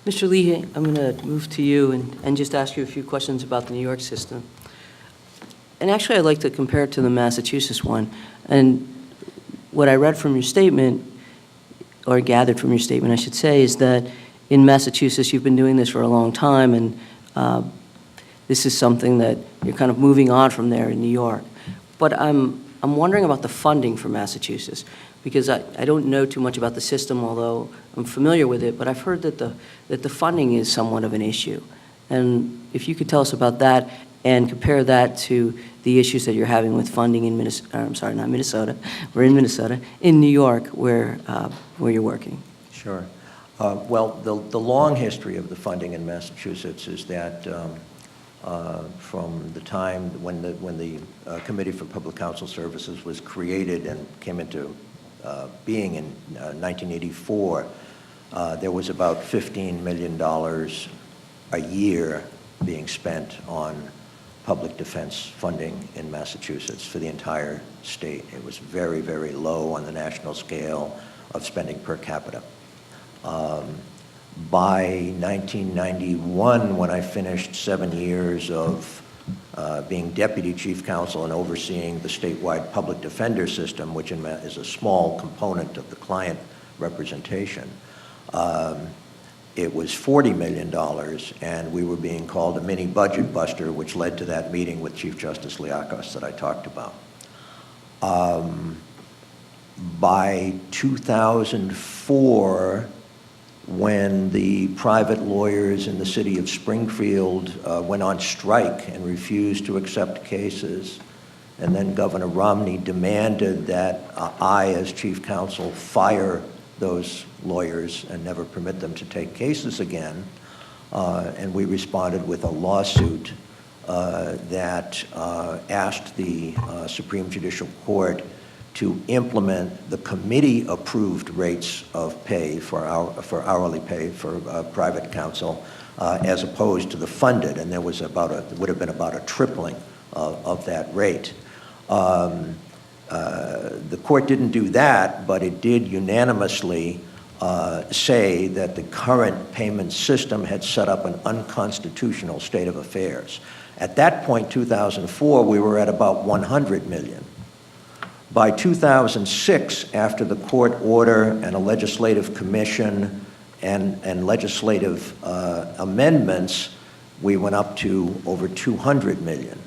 Mr. Lee, I'm going to move to you and just ask you a few questions about the New York system. And actually, I'd like to compare it to the Massachusetts one. And what I read from your statement, or gathered from your statement, I should say, is that in Massachusetts, you've been doing this for a long time, and this is something that you're kind of moving on from there in New York. But I'm wondering about the funding for Massachusetts, because I don't know too much about the system, although I'm familiar with it, but I've heard that the funding is somewhat of an issue. And if you could tell us about that and compare that to the issues that you're having with funding in we're in Minnesota, in New York, where you're working.
Sure. Well, the long history of the funding in Massachusetts is that from the time when the Committee for Public Counsel Services was created and came into being in 1984, there was about $15 million a year being spent on public defense funding in Massachusetts for the entire state. It was very, very low on the national scale of spending per capita. By 1991, when I finished 7 years of being deputy chief counsel and overseeing the statewide public defender system, which is a small component of the client representation, it was $40 million, and we were being called a mini budget buster, which led to that meeting with Chief Justice Liakos that I talked about. By 2004, when the private lawyers in the city of Springfield went on strike and refused to accept cases, and then Governor Romney demanded that I, as chief counsel, fire those lawyers and never permit them to take cases again, and we responded with a lawsuit that asked the Supreme Judicial Court to implement the committee-approved rates of pay for hourly pay for private counsel, as opposed to the funded, and there was would have been about a tripling of that rate. The court didn't do that, but it did unanimously say that the current payment system had set up an unconstitutional state of affairs. At that point, 2004, we were at about 100 million. By 2006, after the court order and a legislative commission and legislative amendments, we went up to over 200 million.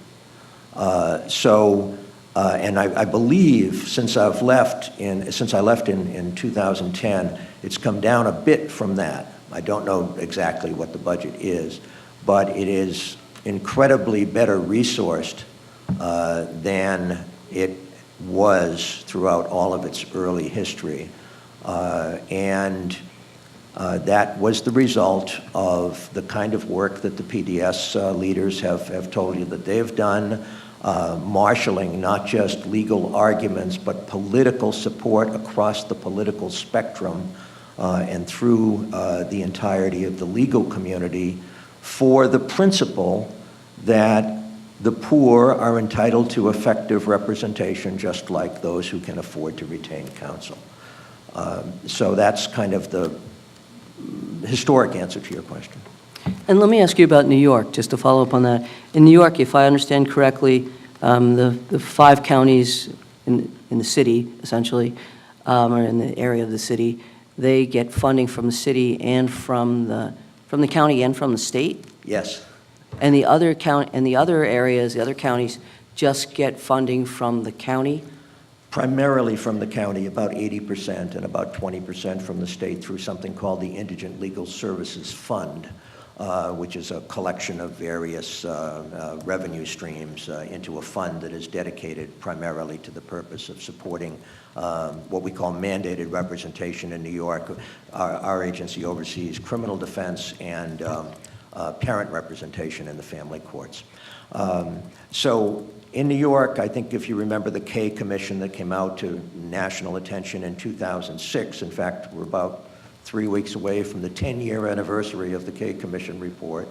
And I believe since I left in 2010, it's come down a bit from that. I don't know exactly what the budget is, but it is incredibly better resourced than it was throughout all of its early history. And that was the result of the kind of work that the PDS leaders have told you that they've done, marshaling not just legal arguments, but political support across the political spectrum and through the entirety of the legal community for the principle that the poor are entitled to effective representation just like those who can afford to retain counsel. So that's kind of the historic answer to your question.
And let me ask you about New York, just to follow up on that. In New York, if I understand correctly, the 5 counties in the city, essentially, or in the area of the city, they get funding from the city and from the county and from the state?
Yes.
And the other areas, the other counties, just get funding from the county?
Primarily from the county, about 80%, and about 20% from the state through something called the Indigent Legal Services Fund, which is a collection of various revenue streams into a fund that is dedicated primarily to the purpose of supporting what we call mandated representation in New York. Our agency oversees criminal defense and parent representation in the family courts. So in New York, I think if you remember the Kay Commission that came out to national attention in 2006, in fact, we're about 3 weeks away from the 10-year anniversary of the Kay Commission report,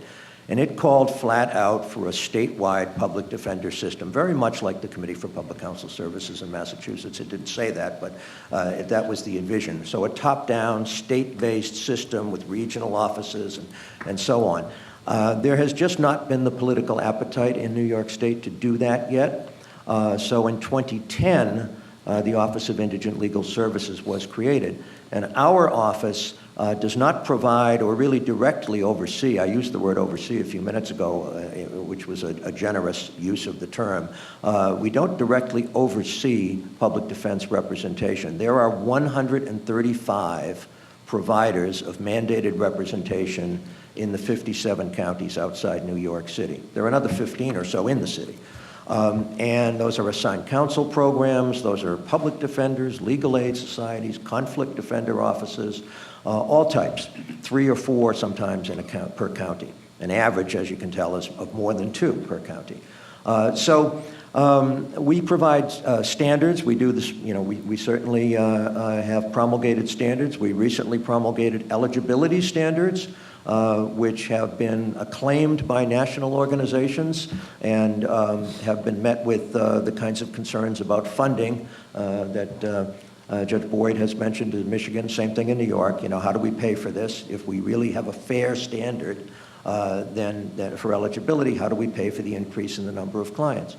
and it called flat out for a statewide public defender system, very much like the Committee for Public Counsel Services in Massachusetts. It didn't say that, but that was the envision. So a top-down, state-based system with regional offices and so on. There has just not been the political appetite in New York State to do that yet. So in 2010, the Office of Indigent Legal Services was created. And our office does not provide or really directly oversee, I used the word oversee a few minutes ago, which was a generous use of the term. We don't directly oversee public defense representation. There are 135 providers of mandated representation in the 57 counties outside New York City. There are another 15 or so in the city. And those are assigned counsel programs, those are public defenders, legal aid societies, conflict defender offices, all types, 3 or 4 sometimes in per county. An average, as you can tell, is of more than 2 per county. So we provide standards. We do this, we certainly have promulgated standards. We recently promulgated eligibility standards, which have been acclaimed by national organizations and have been met with the kinds of concerns about funding that Judge Boyd has mentioned in Michigan. Same thing in New York. How do we pay for this? If we really have a fair standard, then for eligibility, how do we pay for the increase in the number of clients?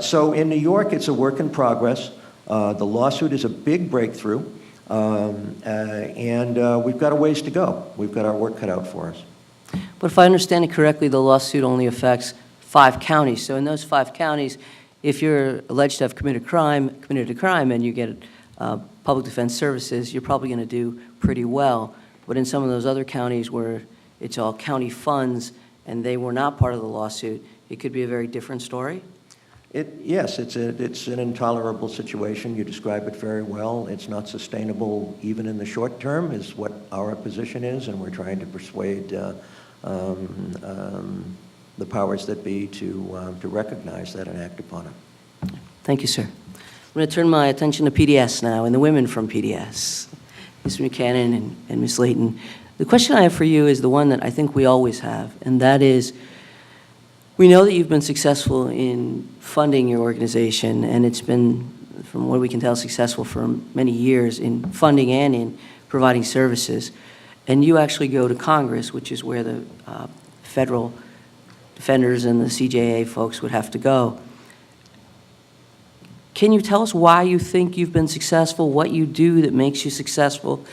So in New York, it's a work in progress. The lawsuit is a big breakthrough. And we've got a ways to go. We've got our work cut out for us.
But if I understand it correctly, the lawsuit only affects 5 counties. So in those 5 counties, if you're alleged to have committed a crime, and you get public defense services, you're probably going to do pretty well. But in some of those other counties where it's all county funds and they were not part of the lawsuit, it could be a very different story?
Yes, it's an intolerable situation. You describe it very well. It's not sustainable even in the short term is what our position is, and we're trying to persuade the powers that be to recognize that and act upon it.
Thank you, sir. I'm going to turn my attention to PDS now and the women from PDS, Ms. Buchanan and Ms. Layton. The question I have for you is the one that I think we always have, and that is, we know that you've been successful in funding your organization, and it's been, from what we can tell, successful for many years in funding and in providing services. And you actually go to Congress, which is where the federal defenders and the CJA folks would have to go. Can you tell us why you think you've been successful, what you do that makes you successful,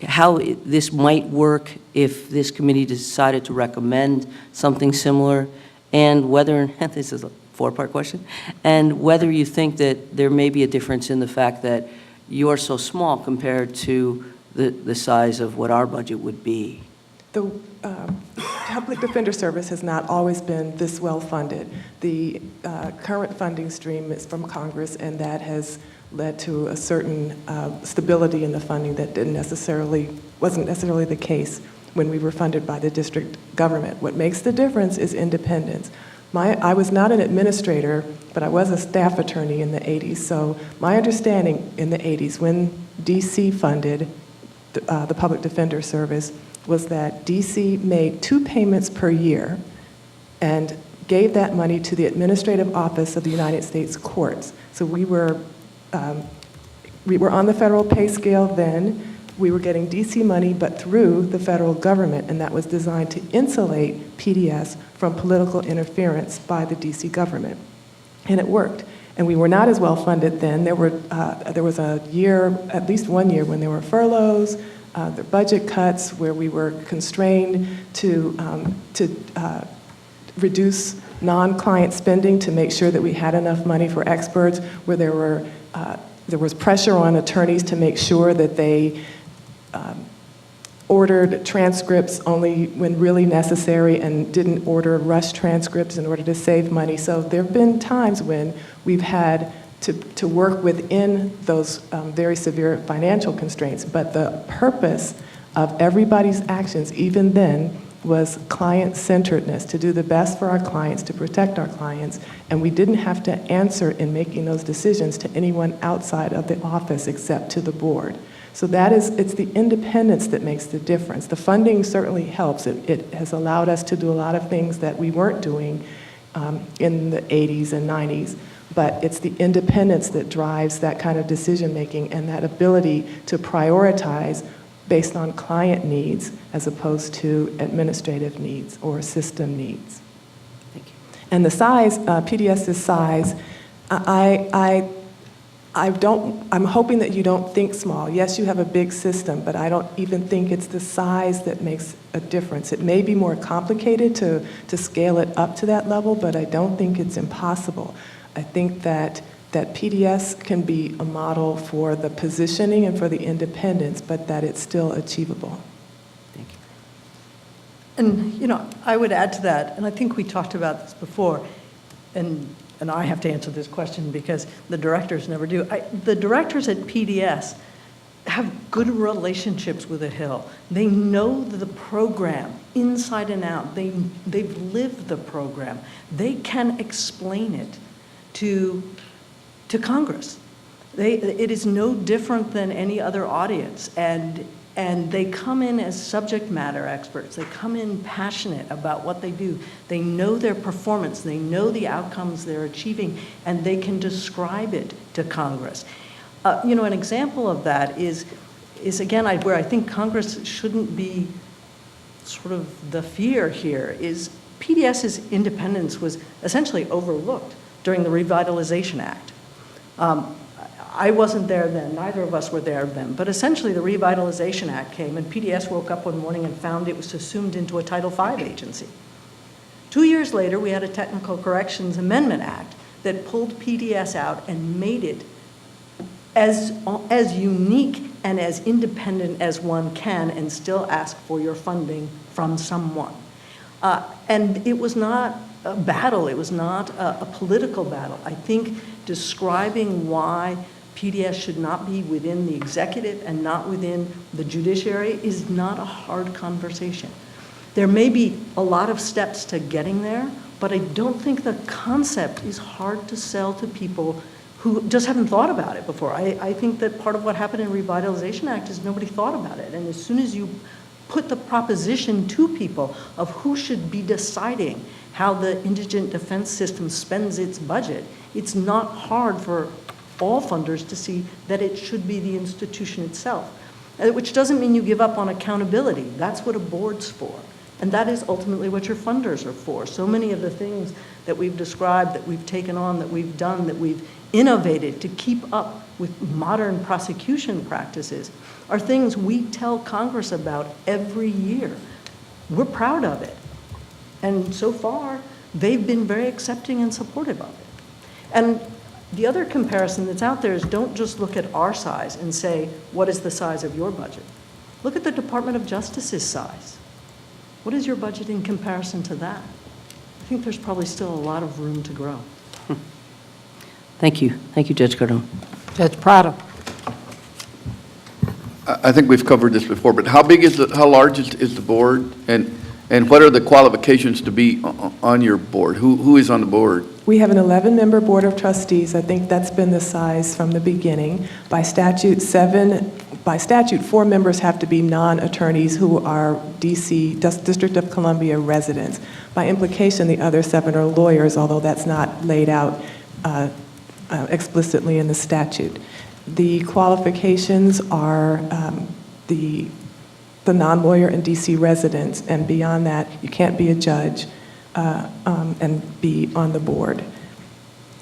how this might work if this committee decided to recommend something similar, and whether, this is a 4-part question, and whether you think that there may be a difference in the fact that you're so small compared to the size of what our budget would be?
The Public Defender Service has not always been this well-funded. The current funding stream is from Congress, and that has led to a certain stability in the funding that wasn't necessarily the case when we were funded by the district government. What makes the difference is independence. I was not an administrator, but I was a staff attorney in the 80s. So my understanding in the 80s, when DC funded the Public Defender Service, was that DC made 2 payments per year and gave that money to the Administrative Office of the United States Courts. So we were on the federal pay scale then. We were getting DC money, but through the federal government, and that was designed to insulate PDS from political interference by the DC government. And it worked. And we were not as well funded then. There was a year, at least one year, when there were furloughs, the budget cuts, where we were constrained to reduce non-client spending to make sure that we had enough money for experts, where there was pressure on attorneys to make sure that they ordered transcripts only when really necessary and didn't order rush transcripts in order to save money. So there have been times when we've had to work within those very severe financial constraints, but the purpose of everybody's actions, even then, was client-centeredness, to do the best for our clients, to protect our clients, and we didn't have to answer in making those decisions to anyone outside of the office except to the board. So it's the independence that makes the difference. The funding certainly helps. It has allowed us to do a lot of things that we weren't doing in the 80s and 90s, but it's the independence that drives that kind of decision-making and that ability to prioritize based on client needs as opposed to administrative needs or system needs.
Thank you.
And the size, PDS's size, I'm hoping that you don't think small. Yes, you have a big system, but I don't even think it's the size that makes a difference. It may be more complicated to scale it up to that level, but I don't think it's impossible. I think that PDS can be a model for the positioning and for the independence, but that it's still achievable.
Thank you.
And, I would add to that, and I think we talked about this before, and I have to answer this question because the directors never do. The directors at PDS have good relationships with the Hill. They know the program inside and out. They've lived the program. They can explain it to Congress. It is no different than any other audience, and they come in as subject matter experts. They come in passionate about what they do. They know their performance. They know the outcomes they're achieving, and they can describe it to Congress. An example of that is again, where I think Congress shouldn't be sort of the fear here, is PDS's independence was essentially overlooked during the Revitalization Act. I wasn't there then, neither of us were there then, but essentially the Revitalization Act came and PDS woke up one morning and found it was assumed into a Title V agency. 2 years later, we had a Technical Corrections Amendment Act that pulled PDS out and made it as unique and as independent as one can and still ask for your funding from someone. And it was not a battle, it was not a political battle. I think describing why PDS should not be within the executive and not within the judiciary is not a hard conversation. There may be a lot of steps to getting there, but I don't think the concept is hard to sell to people who just haven't thought about it before. I think that part of what happened in Revitalization Act is nobody thought about it. And as soon as you put the proposition to people of who should be deciding how the indigent defense system spends its budget, it's not hard for all funders to see that it should be the institution itself, which doesn't mean you give up on accountability. That's what a board's for. And that is ultimately what your funders are for. So many of the things that we've described, that we've taken on, that we've done, that we've innovated to keep up with modern prosecution practices are things we tell Congress about every year. We're proud of it. And so far, they've been very accepting and supportive of it. And the other comparison that's out there is don't just look at our size and say, what is the size of your budget? Look at the Department of Justice's size. What is your budget in comparison to that? I think there's probably still a lot of room to grow.
Thank you. Thank you, Judge Cardone.
Judge Prado.
I think we've covered this before, but how large is the board? And what are the qualifications to be on your board? Who is on the board?
We have an 11-member Board of Trustees. I think that's been the size from the beginning. By statute, 4 members have to be non-attorneys who are DC, District of Columbia residents. By implication, the other 7 are lawyers, although that's not laid out explicitly in the statute. The qualifications are the non-lawyer and DC residents, and beyond that, you can't be a judge and be on the board.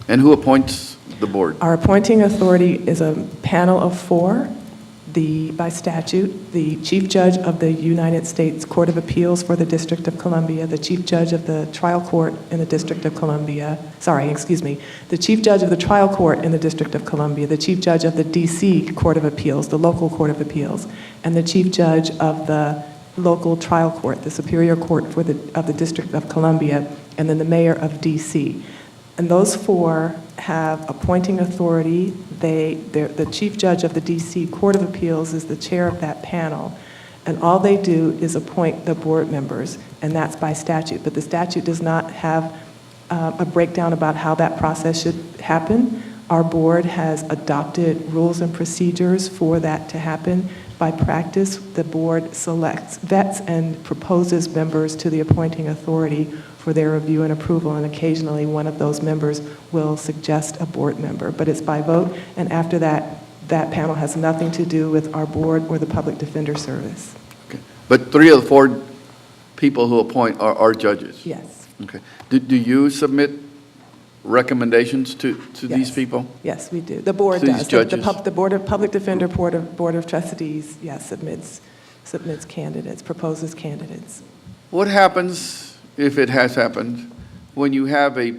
And who appoints the board?
Our appointing authority is a panel of 4. By statute, the Chief Judge of the United States Court of Appeals for the District of Columbia, the Chief Judge of the Trial Court in the District of Columbia, the Chief Judge of the Trial Court in the District of Columbia, the Chief Judge of the DC Court of Appeals, the local Court of Appeals, and the Chief Judge of the local trial court, the Superior Court of the District of Columbia, and then the Mayor of DC. And those 4 have appointing authority. The Chief Judge of the DC Court of Appeals is the chair of that panel, and all they do is appoint the board members, and that's by statute. But the statute does not have a breakdown about how that process should happen. Our board has adopted rules and procedures for that to happen. By practice, the board selects, vets, and proposes members to the appointing authority for their review and approval, and occasionally one of those members will suggest a board member. But it's by vote, and after that, that panel has nothing to do with our board or the Public Defender Service.
Okay. But 3 of the 4 people who appoint are judges?
Yes.
Okay. Do you submit recommendations to these
Yes.
people?
Yes, we do. The board
To these
does.
judges?
The Board of Public Defender, Board of Trustees, yes, submits candidates, proposes candidates.
What happens, if it has happened, when you have a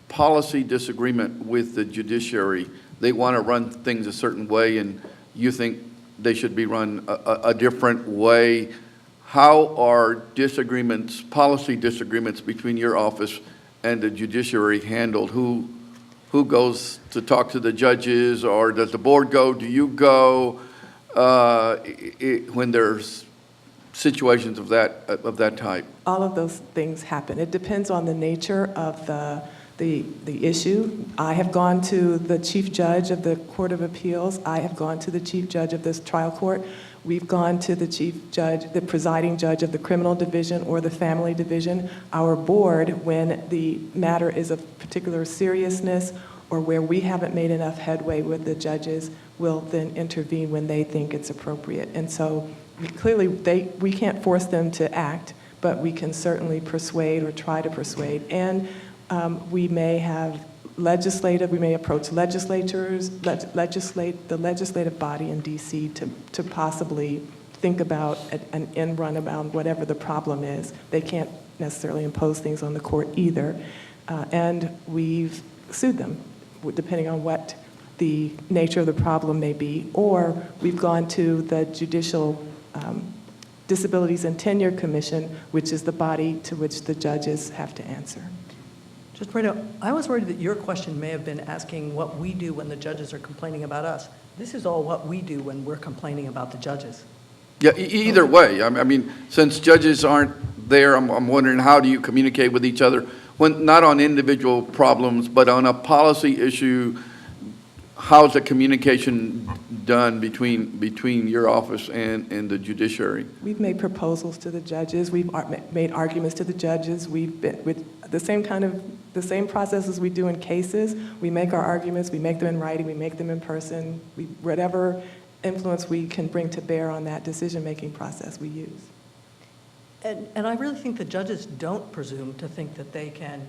policy disagreement with the judiciary? They want to run things a certain way, and you think they should be run a different way. How are disagreements, policy disagreements between your office and the judiciary handled? Who goes to talk to the judges, or does the board go? Do you go when there's situations of that type?
All of those things happen. It depends on the nature of the issue. I have gone to the Chief Judge of the Court of Appeals. I have gone to the Chief Judge of this trial court. We've gone to the Chief Judge, the presiding judge of the Criminal Division or the Family Division. Our board, when the matter is of particular seriousness or where we haven't made enough headway with the judges, will then intervene when they think it's appropriate. And so clearly, we can't force them to act, but we can certainly persuade or try to persuade. And we may approach legislators, the legislative body in DC to possibly think about an end run around whatever the problem is. They can't necessarily impose things on the court either. And we've sued them, depending on what the nature of the problem may be. Or we've gone to the Judicial Disabilities and Tenure Commission, which is the body to which the judges have to answer.
Just Pareto, I was worried that your question may have been asking what we do when the judges are complaining about us. This is all what we do when we're complaining about the judges.
Yeah, either way. I mean, since judges aren't there, I'm wondering, how do you communicate with each other when not on individual problems, but on a policy issue? How's the communication done between your office and the judiciary?
We've made proposals to the judges. We've made arguments to the judges. We've been with the same processes we do in cases. We make our arguments. We make them in writing. We make them in person. Whatever influence we can bring to bear on that decision-making process, we use.
And I really think the judges don't presume to think that they can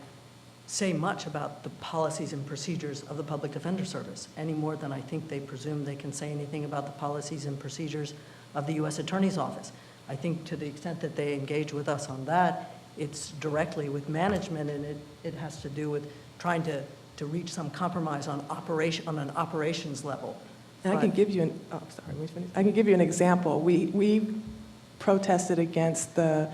say much about the policies and procedures of the Public Defender Service, any more than I think they presume they can say anything about the policies and procedures of the U.S. Attorney's Office. I think to the extent that they engage with us on that, it's directly with management, and it has to do with trying to reach some compromise on an operations level
And I can give you I can give you an example. We protested against the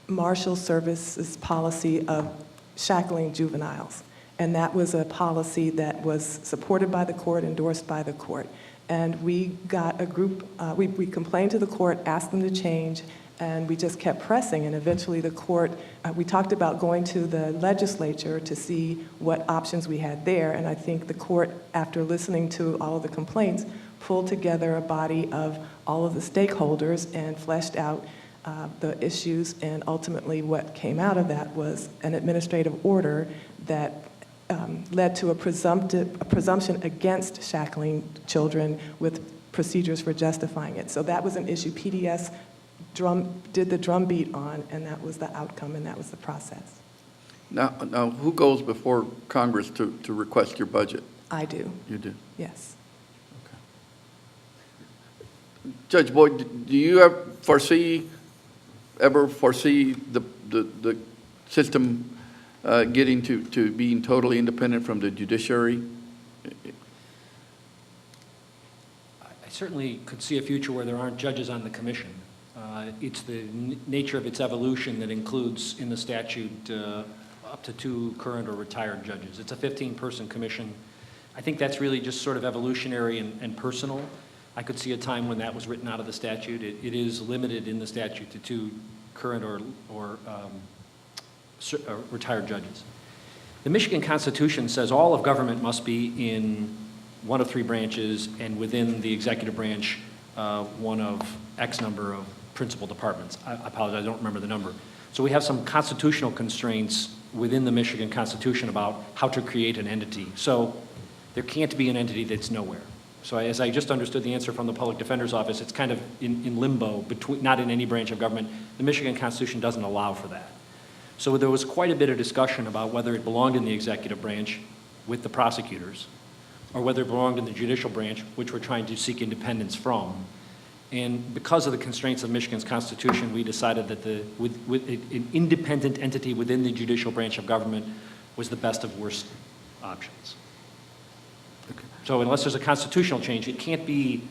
Marshal Service's policy of shackling juveniles. And that was a policy that was supported by the court, endorsed by the court. And we got a group, we complained to the court, asked them to change, and we just kept pressing. And eventually the court, we talked about going to the legislature to see what options we had there. And I think the court, after listening to all of the complaints, pulled together a body of all of the stakeholders and fleshed out the issues. And ultimately what came out of that was an administrative order that led to a presumption against shackling children with procedures for justifying it. So that was an issue PDS did the drumbeat on, and that was the outcome, and that was the process.
Now, who goes before Congress to request your budget?
I do,
You do.
yes.
Judge Boyd, do you ever foresee the system getting to being totally independent from the judiciary?
I certainly could see a future where there aren't judges on the commission. It's the nature of its evolution that includes in the statute up to 2 current or retired judges. It's a 15-person commission. I think that's really just sort of evolutionary and personal. I could see a time when that was written out of the statute. It is limited in the statute to 2 current or retired judges. The Michigan Constitution says all of government must be in one of 3 branches, and within the executive branch, one of X number of principal departments. I apologize, I don't remember the number. So we have some constitutional constraints within the Michigan Constitution about how to create an entity. So there can't be an entity that's nowhere. So as I just understood the answer from the Public Defender's Office, it's kind of in limbo, not in any branch of government. The Michigan Constitution doesn't allow for that. So there was quite a bit of discussion about whether it belonged in the executive branch with the prosecutors, or whether it belonged in the judicial branch, which we're trying to seek independence from. And because of the constraints of Michigan's Constitution, we decided that an independent entity within the judicial branch of government was the best of worst options. So unless there's a constitutional change, it can't be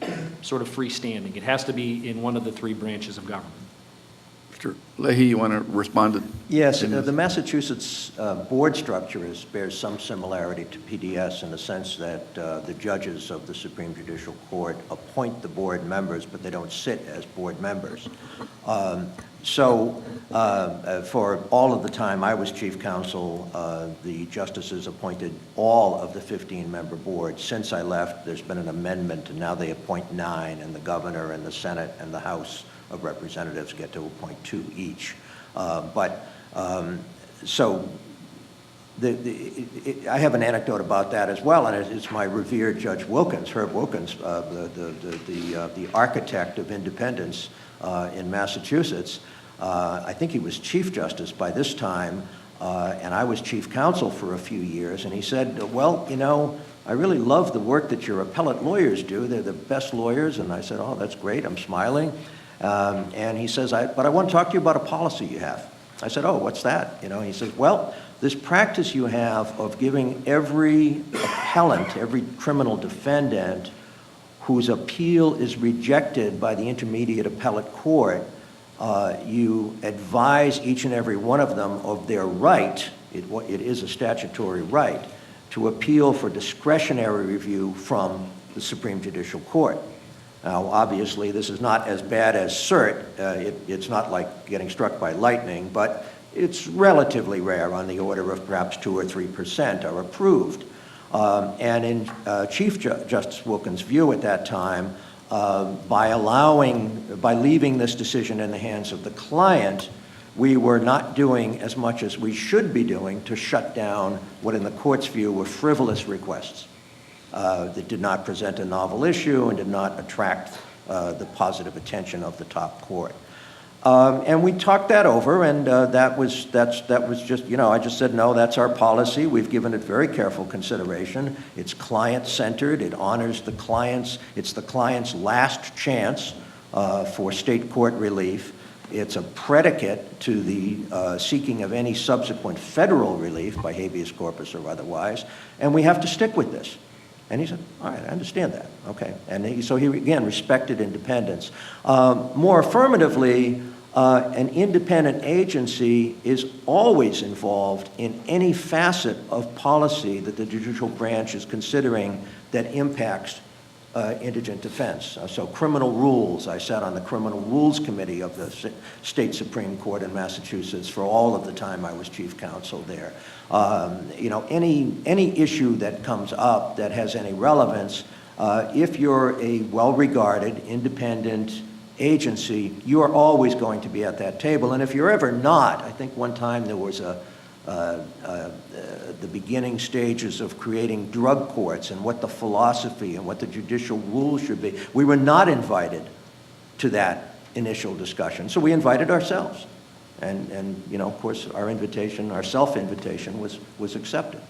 sort of freestanding. It has to be in one of the 3 branches of government.
Mr. Leahy, you want to respond to?
Yes, the Massachusetts board structure bears some similarity to PDS in the sense that the judges of the Supreme Judicial Court appoint the board members, but they don't sit as board members. So for all of the time I was chief counsel, the justices appointed all of the 15-member board. Since I left, there's been an amendment, and now they appoint 9, and the governor and the Senate and the House of Representatives get to appoint 2 each. So I have an anecdote about that as well, and it's my revered Judge Wilkins, Herb Wilkins, the architect of independence in Massachusetts. I think he was Chief Justice by this time, and I was Chief Counsel for a few years, and he said, well, you know, I really love the work that your appellate lawyers do. They're the best lawyers. And I said, oh, that's great. I'm smiling. And he says, but I want to talk to you about a policy you have. I said, oh, what's that? You know, he says, well, this practice you have of giving every appellant, every criminal defendant whose appeal is rejected by the intermediate appellate court, you advise each and every one of them of their right, it is a statutory right, to appeal for discretionary review from the Supreme Judicial Court. Now, obviously, this is not as bad as cert. It's not like getting struck by lightning, but it's relatively rare, on the order of perhaps 2 or 3% are approved. And in Chief Justice Wilkins' view at that time, by leaving this decision in the hands of the client, we were not doing as much as we should be doing to shut down what in the court's view were frivolous requests that did not present a novel issue and did not attract the positive attention of the top court. And we talked that over, and that was just, you know, I just said, no, that's our policy. We've given it very careful consideration. It's client-centered. It honors the clients. It's the client's last chance for state court relief. It's a predicate to the seeking of any subsequent federal relief by habeas corpus or otherwise, and we have to stick with this. And he said, all right, I understand that, okay. And so he, again, respected independence. More affirmatively, an independent agency is always involved in any facet of policy that the judicial branch is considering that impacts indigent defense. So criminal rules, I sat on the Criminal Rules Committee of the State Supreme Court in Massachusetts for all of the time I was chief counsel there. You know, any issue that comes up that has any relevance, if you're a well-regarded, independent agency, you are always going to be at that table. And if you're ever not, I think one time there was the beginning stages of creating drug courts and what the philosophy and what the judicial rules should be. We were not invited to that initial discussion, so we invited ourselves. And you know, of course, our invitation, our self-invitation was accepted.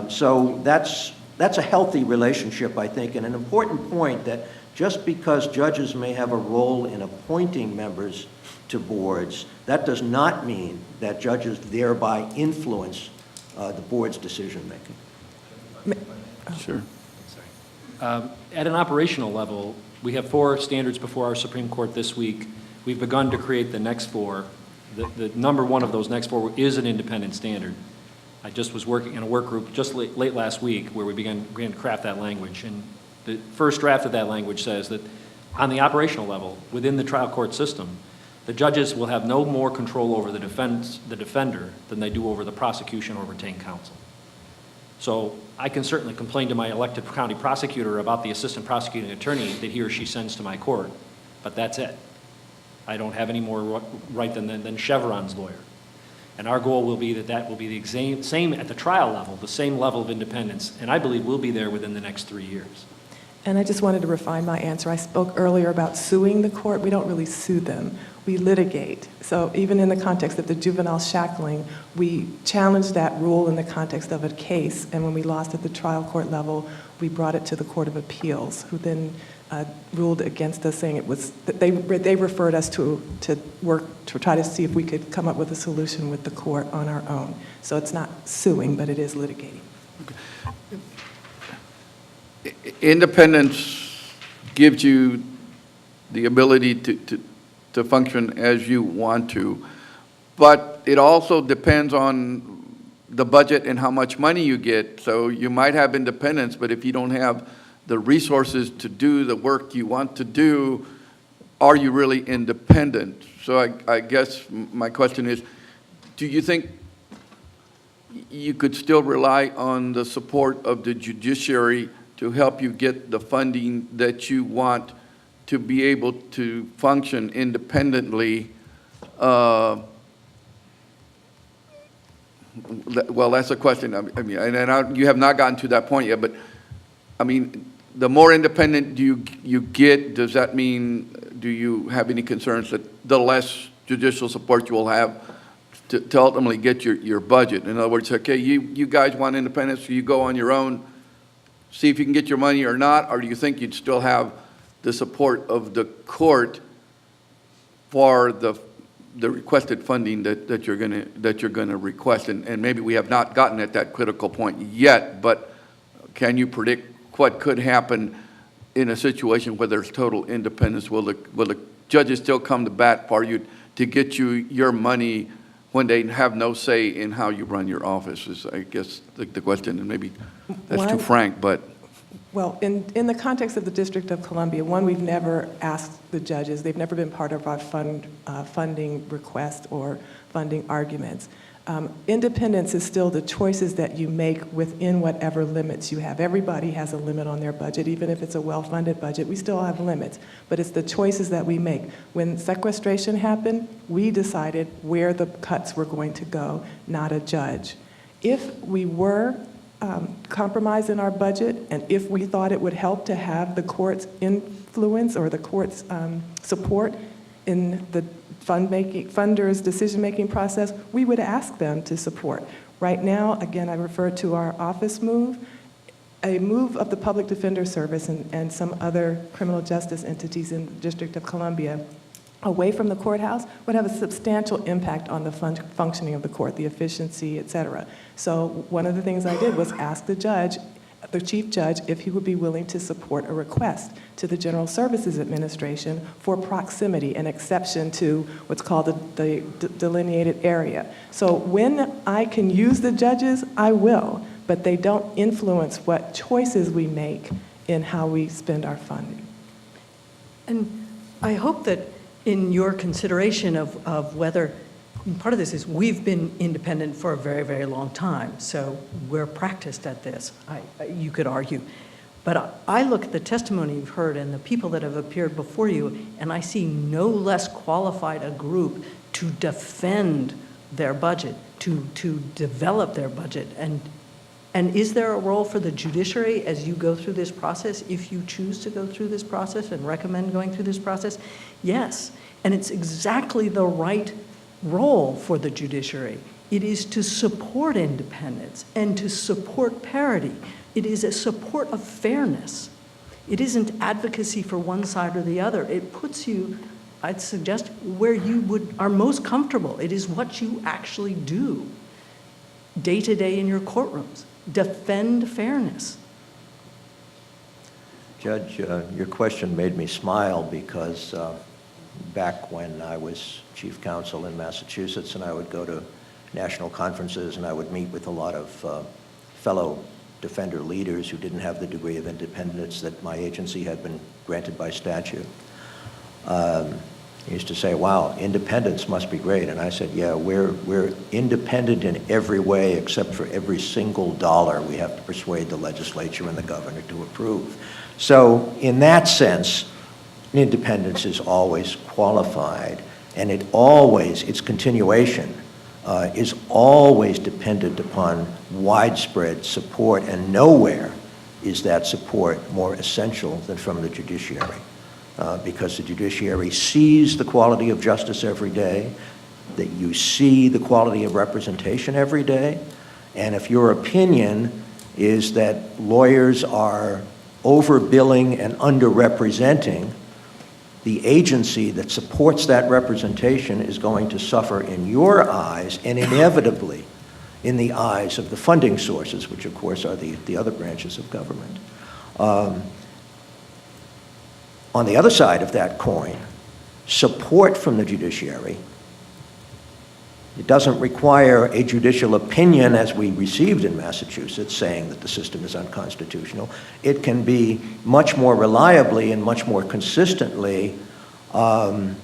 So that's a healthy relationship, I think, and an important point that just because judges may have a role in appointing members to boards, that does not mean that judges thereby influence the board's decision-making.
Sure.
At an operational level, we have 4 standards before our Supreme Court this week. We've begun to create the next 4. The number one of those next 4 is an independent standard. I just was working in a work group just late last week where we began to craft that language. And the first draft of that language says that on the operational level, within the trial court system, the judges will have no more control over the defender than they do over the prosecution or retained counsel. So I can certainly complain to my elected county prosecutor about the assistant prosecuting attorney that he or she sends to my court, but that's it. I don't have any more right than Chevron's lawyer. And our goal will be that will be the same at the trial level, the same level of independence, and I believe we'll be there within the next 3 years.
And I just wanted to refine my answer. I spoke earlier about suing the court. We don't really sue them. We litigate. So even in the context of the juvenile shackling, we challenged that rule in the context of a case, and when we lost at the trial court level, we brought it to the Court of Appeals, who then ruled against us, saying it was that they referred us to work to try to see if we could come up with a solution with the court on our own. So it's not suing, but it is litigating.
Independence gives you the ability to function as you want to, but it also depends on the budget and how much money you get. So you might have independence, but if you don't have the resources to do the work you want to do, are you really independent? So I guess my question is, do you think you could still rely on the support of the judiciary to help you get the funding that you want to be able to function independently? Well, that's a question. I mean, and you have not gotten to that point yet, but I mean, the more independent you get, does that mean, do you have any concerns that the less judicial support you will have to ultimately get your budget? In other words, okay, you guys want independence, so you go on your own, see if you can get your money or not, or do you think you'd still have the support of the court for the requested funding that you're gonna request? And maybe we have not gotten at that critical point yet, but can you predict what could happen in a situation where there's total independence? Will the judges still come to bat for you to get you your money when they have no say in how you run your office, is, I guess, the question, and maybe that's too frank, but.
Well, in the context of the District of Columbia, one, we've never asked the judges. They've never been part of our funding request or funding arguments. Independence is still the choices that you make within whatever limits you have. Everybody has a limit on their budget. Even if it's a well-funded budget, we still have limits. But it's the choices that we make. When sequestration happened, we decided where the cuts were going to go, not a judge. If we were compromised in our budget, and if we thought it would help to have the court's influence or the court's support in the funders' decision-making process, we would ask them to support. Right now, again, I refer to our office move. A move of the Public Defender Service and some other criminal justice entities in the District of Columbia away from the courthouse would have a substantial impact on the functioning of the court, the efficiency, et cetera. So one of the things I did was ask the judge, the Chief Judge if he would be willing to support a request to the General Services Administration for proximity, an exception to what's called the delineated area. So when I can use the judges, I will, but they don't influence what choices we make in how we spend our funding.
And I hope that in your consideration of whether, and part of this is we've been independent for a very, very long time, so we're practiced at this, you could argue. But I look at the testimony you've heard and the people that have appeared before you, and I see no less qualified a group to defend their budget, to develop their budget. And is there a role for the judiciary as you go through this process, if you choose to go through this process and recommend going through this process? Yes, and it's exactly the right role for the judiciary. It is to support independence and to support parity. It is a support of fairness. It isn't advocacy for one side or the other. It puts you, I'd suggest, where you are most comfortable. It is what you actually do day to day in your courtrooms. Defend fairness.
Judge, your question made me smile because back when I was chief counsel in Massachusetts and I would go to national conferences and I would meet with a lot of fellow defender leaders who didn't have the degree of independence that my agency had been granted by statute. He used to say, wow, independence must be great. And I said, yeah, we're independent in every way except for every single dollar we have to persuade the legislature and the governor to approve. So in that sense, independence is always qualified, and its continuation is always dependent upon widespread support, and nowhere is that support more essential than from the judiciary. Because the judiciary sees the quality of justice every day, that you see the quality of representation every day, and if your opinion is that lawyers are overbilling and underrepresenting, the agency that supports that representation is going to suffer in your eyes and inevitably in the eyes of the funding sources, which of course are the other branches of government. On the other side of that coin, support from the judiciary, it doesn't require a judicial opinion as we received in Massachusetts saying that the system is unconstitutional. It can be much more reliably and much more consistently the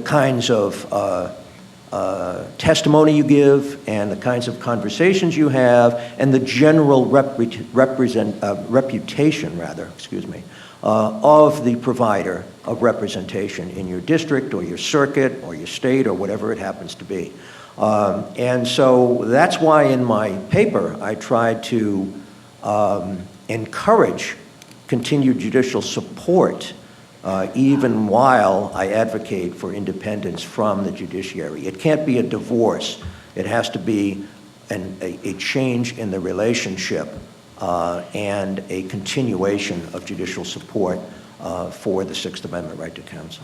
kinds of testimony you give and the kinds of conversations you have and the general reputation of the provider of representation in your district or your circuit or your state or whatever it happens to be. And so that's why in my paper I tried to encourage continued judicial support even while I advocate for independence from the judiciary. It can't be a divorce. It has to be a change in the relationship and a continuation of judicial support for the Sixth Amendment right to counsel.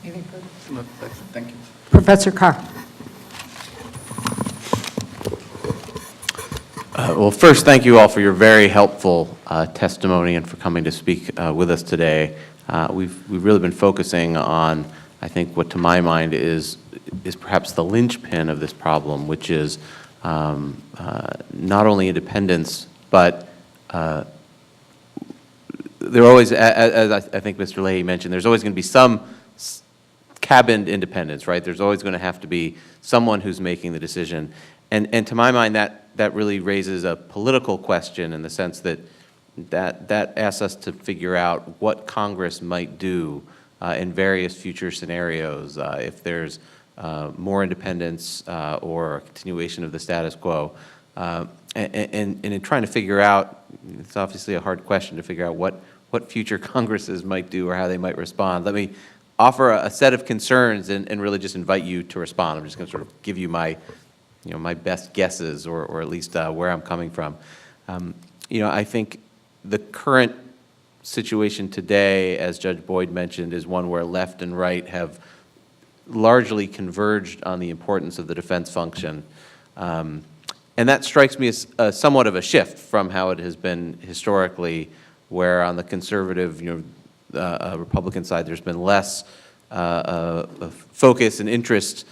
Anything further?
Thank you.
Professor Carr.
Well, first, thank you all for your very helpful testimony and for coming to speak with us today. We've really been focusing on, I think, what to my mind is perhaps the linchpin of this problem, which is not only independence, but there always, as I think Mr. Leahy mentioned, there's always going to be some cabined independence, right? There's always going to have to be someone who's making the decision. And to my mind, that really raises a political question in the sense that asks us to figure out what Congress might do in various future scenarios if there's more independence or a continuation of the status quo. And in trying to figure out, it's obviously a hard question to figure out what future Congresses might do or how they might respond. Let me offer a set of concerns and really just invite you to respond. I'm just going to sort of give you my best guesses or at least where I'm coming from. I think the current situation today, as Judge Boyd mentioned, is one where left and right have largely converged on the importance of the defense function. And that strikes me as somewhat of a shift from how it has been historically, where on the conservative, Republican side, there's been less focus and interest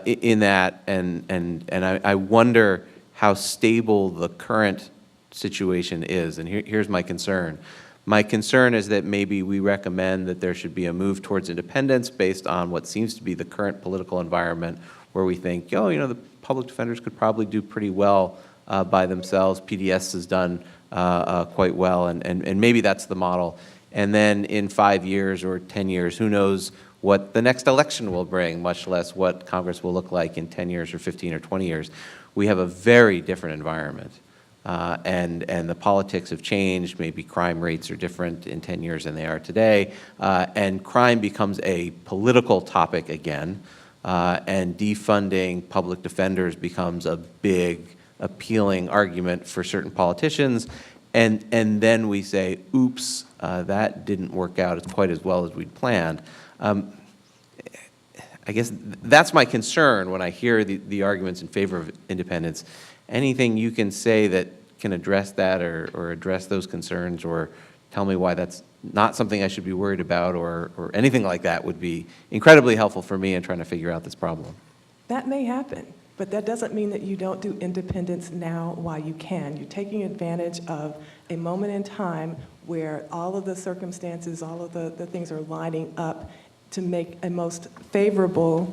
in that, and I wonder how stable the current situation is, and here's my concern. My concern is that maybe we recommend that there should be a move towards independence based on what seems to be the current political environment, where we think, the public defenders could probably do pretty well by themselves. PDS has done quite well, and maybe that's the model. And then in 5 years or 10 years, who knows what the next election will bring, much less what Congress will look like in 10 years or 15 or 20 years. We have a very different environment. And the politics have changed. Maybe crime rates are different in 10 years than they are today. And crime becomes a political topic again. And defunding public defenders becomes a big, appealing argument for certain politicians. And then we say, oops, that didn't work out quite as well as we'd planned. I guess that's my concern when I hear the arguments in favor of independence. Anything you can say that can address that or address those concerns, or tell me why that's not something I should be worried about, or anything like that would be incredibly helpful for me in trying to figure out this problem.
That may happen, but that doesn't mean that you don't do independence now while you can. You're taking advantage of a moment in time where all of the circumstances, all of the things are lining up to make a most favorable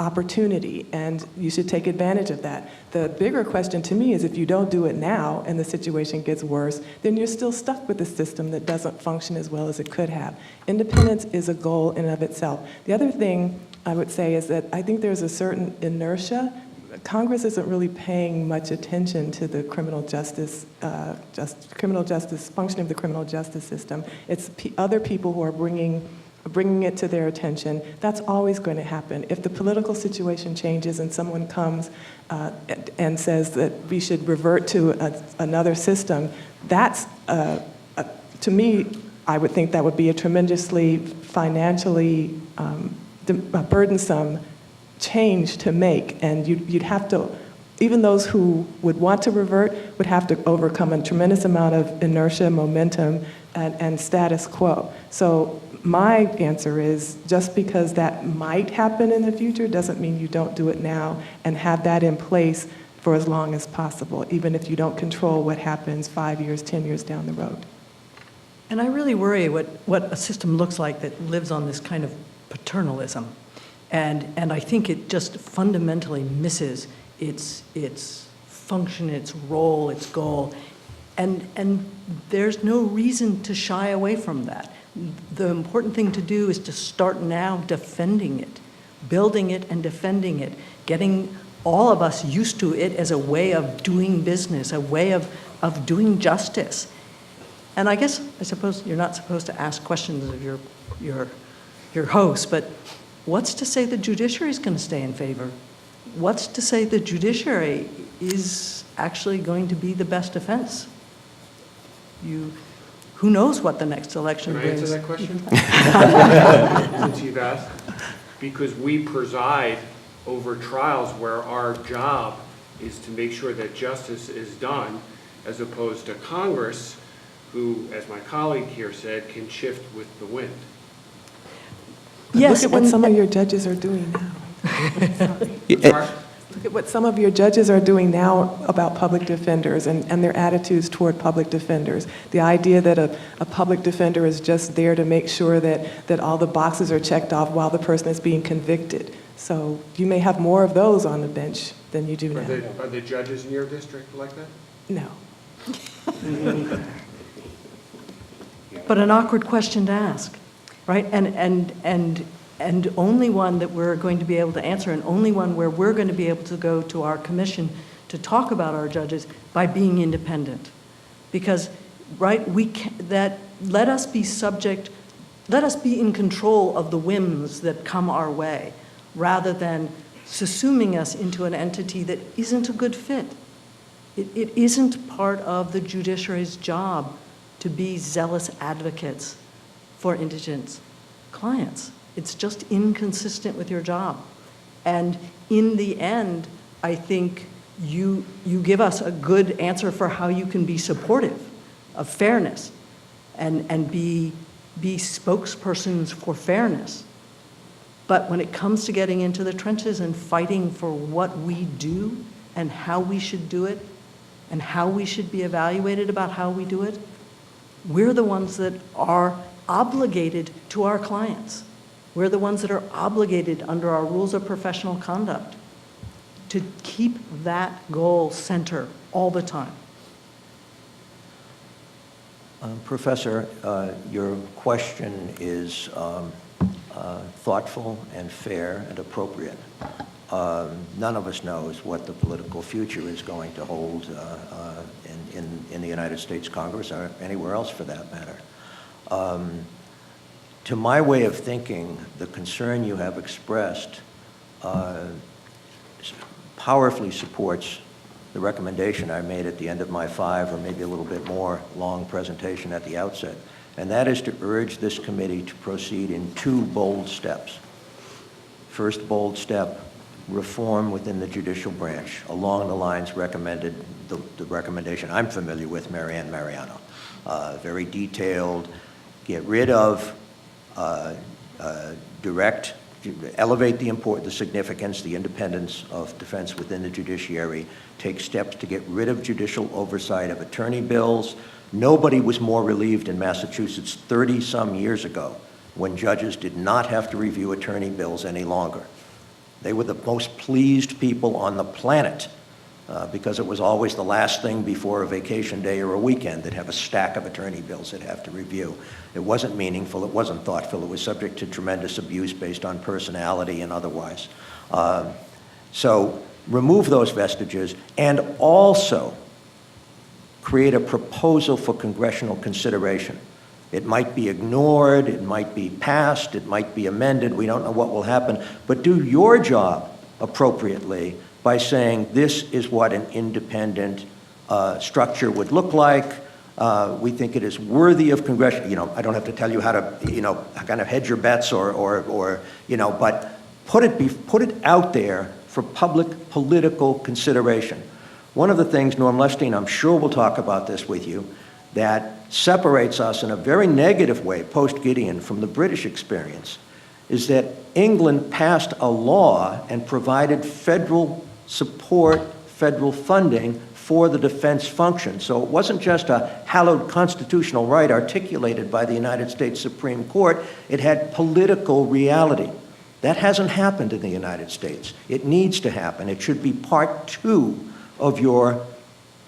opportunity, and you should take advantage of that. The bigger question to me is, if you don't do it now and the situation gets worse, then you're still stuck with a system that doesn't function as well as it could have. Independence is a goal in and of itself. The other thing I would say is that I think there's a certain inertia. Congress isn't really paying much attention to the criminal justice function of the criminal justice system. It's other people who are bringing it to their attention. That's always going to happen. If the political situation changes and someone comes and says that we should revert to another system, that's, to me, I would think that would be a tremendously financially burdensome change to make. And you'd have to, even those who would want to revert would have to overcome a tremendous amount of inertia, momentum, and status quo. So my answer is, just because that might happen in the future doesn't mean you don't do it now and have that in place for as long as possible, even if you don't control what happens 5 years, 10 years down the road.
And I really worry what a system looks like that lives on this kind of paternalism. And I think it just fundamentally misses its function, its role, its goal. And there's no reason to shy away from that. The important thing to do is to start now defending it, building it and defending it, getting all of us used to it as a way of doing business, a way of doing justice. And I suppose you're not supposed to ask questions of your host, but what's to say the judiciary is going to stay in favor? What's to say the judiciary is actually going to be the best defense? Who knows what the next election
Can I
brings?
answer that question? Since you've asked. Because we preside over trials where our job is to make sure that justice is done, as opposed to Congress, who, as my colleague here said, can shift with the wind.
Yes,
Look at what some of your judges are doing now.
Sorry?
Look at what some of your judges are doing now about public defenders and their attitudes toward public defenders. The idea that a public defender is just there to make sure that all the boxes are checked off while the person is being convicted. So you may have more of those on the bench than you do now.
Are the judges in your district like that?
No.
But an awkward question to ask, right? And only one that we're going to be able to answer, and only one where we're going to be able to go to our commission to talk about our judges by being independent. Because, right, let us be in control of the whims that come our way, rather than subsuming us into an entity that isn't a good fit. It isn't part of the judiciary's job to be zealous advocates for indigent clients. It's just inconsistent with your job. And in the end, I think you give us a good answer for how you can be supportive of fairness and be spokespersons for fairness. But when it comes to getting into the trenches and fighting for what we do and how we should do it and how we should be evaluated about how we do it, we're the ones that are obligated to our clients. We're the ones that are obligated under our rules of professional conduct to keep that goal center all the time.
Professor, your question is thoughtful and fair and appropriate. None of us knows what the political future is going to hold in the United States Congress or anywhere else for that matter. To my way of thinking, the concern you have expressed powerfully supports the recommendation I made at the end of my 5 or maybe a little bit more long presentation at the outset, and that is to urge this committee to proceed in 2 bold steps. First bold step, reform within the judicial branch along the lines recommended, the recommendation I'm familiar with, Marianne Mariano. Very detailed, get rid of elevate the significance, the independence of defense within the judiciary, take steps to get rid of judicial oversight of attorney bills. Nobody was more relieved in Massachusetts 30-some years ago when judges did not have to review attorney bills any longer. They were the most pleased people on the planet because it was always the last thing before a vacation day or a weekend. They'd have a stack of attorney bills they'd have to review. It wasn't meaningful, it wasn't thoughtful, it was subject to tremendous abuse based on personality and otherwise. So remove those vestiges and also create a proposal for congressional consideration. It might be ignored, it might be passed, it might be amended, we don't know what will happen, but do your job appropriately by saying this is what an independent structure would look like. We think it is worthy of congressional, I don't have to tell you how to, kind of hedge your bets or but put it out there for public political consideration. One of the things, Norm Lestine, I'm sure will talk about this with you, that separates us in a very negative way, post-Gideon, from the British experience, is that England passed a law and provided federal support, federal funding for the defense function. So it wasn't just a hallowed constitutional right articulated by the United States Supreme Court, it had political reality. That hasn't happened in the United States. It needs to happen. It should be part 2 of your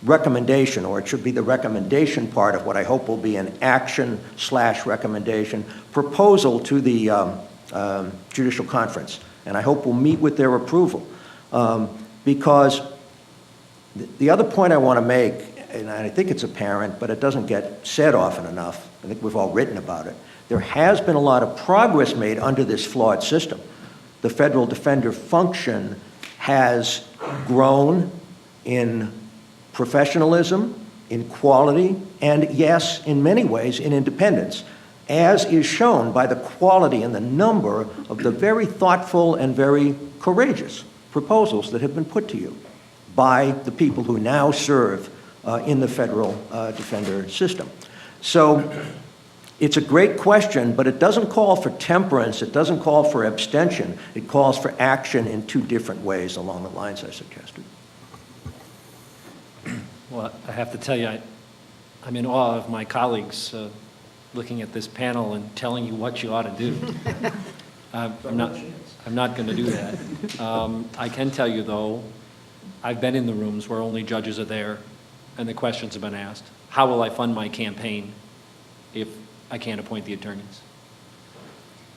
recommendation, or it should be the recommendation part of what I hope will be an action/recommendation proposal to the Judicial Conference. And I hope we'll meet with their approval. Because the other point I want to make, and I think it's apparent, but it doesn't get said often enough, I think we've all written about it, there has been a lot of progress made under this flawed system. The federal defender function has grown in professionalism, in quality, and yes, in many ways, in independence, as is shown by the quality and the number of the very thoughtful and very courageous proposals that have been put to you by the people who now serve in the federal defender system. So it's a great question, but it doesn't call for temperance, it doesn't call for abstention, it calls for action in 2 different ways along the lines I suggested.
Well, I have to tell you, I'm in awe of my colleagues looking at this panel and telling you what you ought to do. I'm not going to do that. I can tell you, though, I've been in the rooms where only judges are there and the questions have been asked. How will I fund my campaign if I can't appoint the attorneys?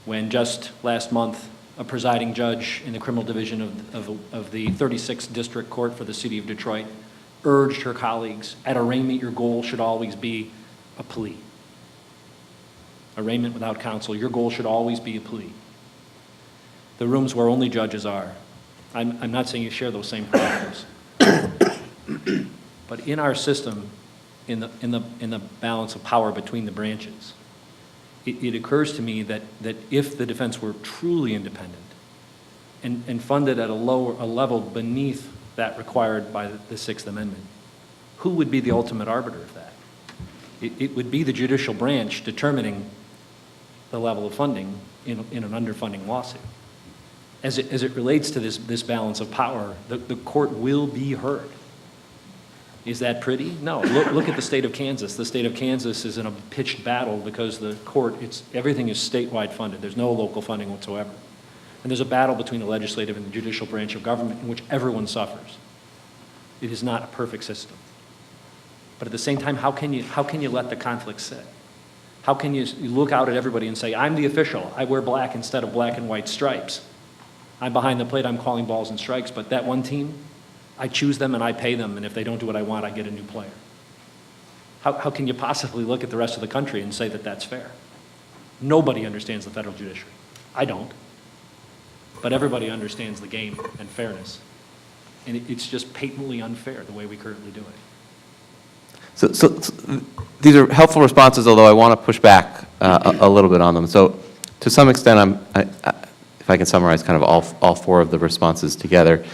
When just last month, a presiding judge in the criminal division of the 36th District Court for the City of Detroit urged her colleagues, at arraignment, your goal should always be a plea. Arraignment without counsel, your goal should always be a plea. The rooms where only judges are, I'm not saying you share those same problems, but in our system, in the balance of power between the branches, it occurs to me that if the defense were truly independent and funded at a level beneath that required by the Sixth Amendment, who would be the ultimate arbiter of that? It would be the judicial branch determining the level of funding in an underfunding lawsuit. As it relates to this balance of power, the court will be heard. Is that pretty? No. Look at the state of Kansas. The state of Kansas is in a pitched battle because the court, everything is statewide funded. There's no local funding whatsoever. And there's a battle between the legislative and the judicial branch of government in which everyone suffers. It is not a perfect system. But at the same time, how can you let the conflict sit? How can you look out at everybody and say, I'm the official. I wear black instead of black and white stripes. I'm behind the plate. I'm calling balls and strikes. But that one team, I choose them and I pay them. And if they don't do what I want, I get a new player. How can you possibly look at the rest of the country and say that that's fair? Nobody understands the federal judiciary. I don't. But everybody understands the game and fairness. And it's just patently unfair the way we currently do it.
So these are helpful responses, although I want to push back a little bit on them. So to some extent, if I can summarize kind of all four of the responses together,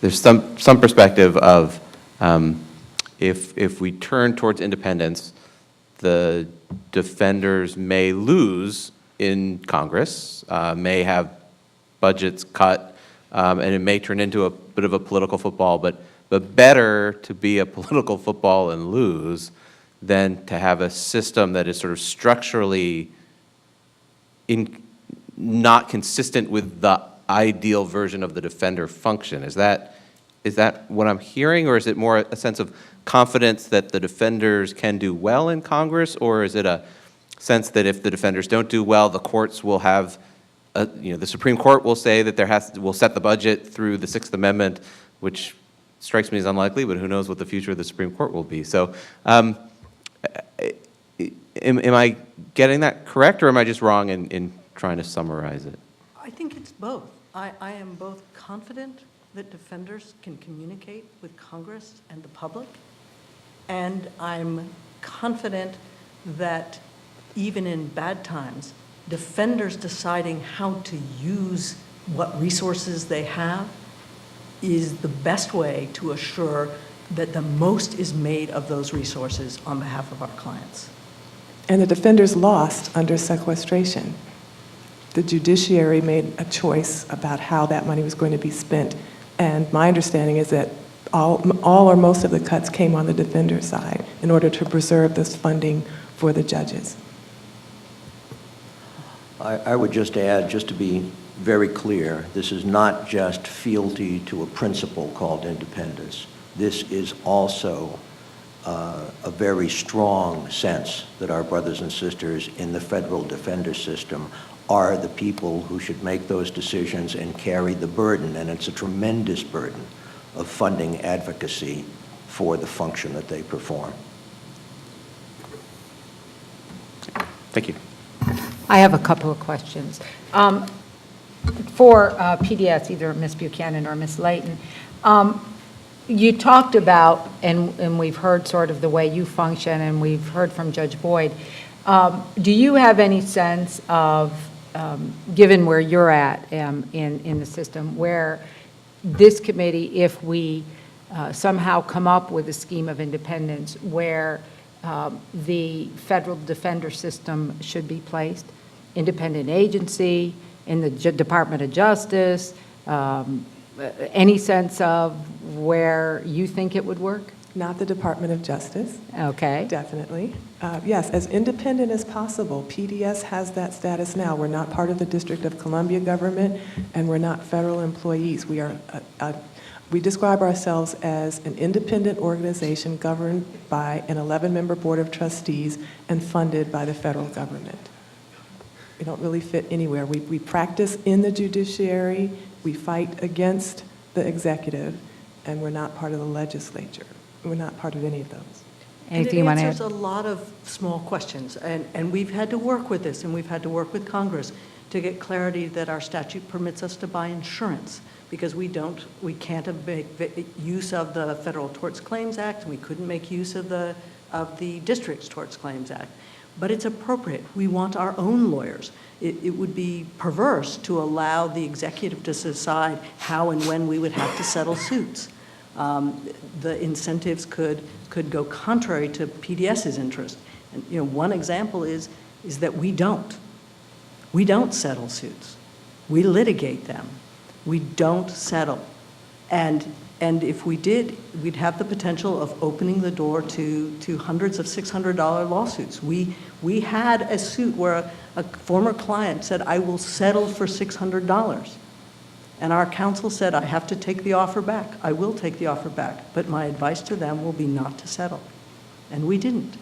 there's some perspective of if we turn towards independence, the defenders may lose in Congress, may have budgets cut, and it may turn into a bit of a political football, but better to be a political football and lose than to have a system that is sort of structurally not consistent with the ideal version of the defender function. Is that what I'm hearing, or is it more a sense of confidence that the defenders can do well in Congress, or is it a sense that if the defenders don't do well, the courts will have, the Supreme Court will say that will set the budget through the Sixth Amendment, which strikes me as unlikely, but who knows what the future of the Supreme Court will be. So am I getting that correct, or am I just wrong in trying to summarize it?
I think it's both. I am both confident that defenders can communicate with Congress and the public, and I'm confident that even in bad times, defenders deciding how to use what resources they have is the best way to assure that the most is made of those resources on behalf of our clients.
And the defenders lost under sequestration. The judiciary made a choice about how that money was going to be spent. And my understanding is that all or most of the cuts came on the defender side in order to preserve this funding for the judges.
I would just add, just to be very clear, this is not just fealty to a principle called independence. This is also a very strong sense that our brothers and sisters in the federal defender system are the people who should make those decisions and carry the burden, and it's a tremendous burden of funding advocacy for the function that they perform.
Thank you.
I have a couple of questions. For PDS, either Ms. Buchanan or Ms. Layton, you talked about, and we've heard sort of the way you function, and we've heard from Judge Boyd. Do you have any sense of, given where you're at in the system, where this committee, if we somehow come up with a scheme of independence, where the federal defender system should be placed? Independent agency, in the Department of Justice, any sense of where you think it would work?
Not the Department of Justice.
Okay.
Definitely. Yes, as independent as possible. PDS has that status now. We're not part of the District of Columbia government, and we're not federal employees. We describe ourselves as an independent organization governed by an 11-member board of trustees and funded by the federal government. We don't really fit anywhere. We practice in the judiciary, we fight against the executive, and we're not part of the legislature. We're not part of any of those.
Anything you want to
And it
add?
answers a lot of small questions, and we've had to work with this, and we've had to work with Congress to get clarity that our statute permits us to buy insurance, because we can't make use of the Federal Tort Claims Act, and we couldn't make use of the District's Tort Claims Act. But it's appropriate. We want our own lawyers. It would be perverse to allow the executive to decide how and when we would have to settle suits. The incentives could go contrary to PDS's interest. And, one example is that we don't. We don't settle suits. We litigate them. We don't settle. And if we did, we'd have the potential of opening the door to hundreds of $600 lawsuits. We had a suit where a former client said, I will settle for $600. And our counsel said, I have to take the offer back. I will take the offer back, but my advice to them will be not to settle. And we didn't.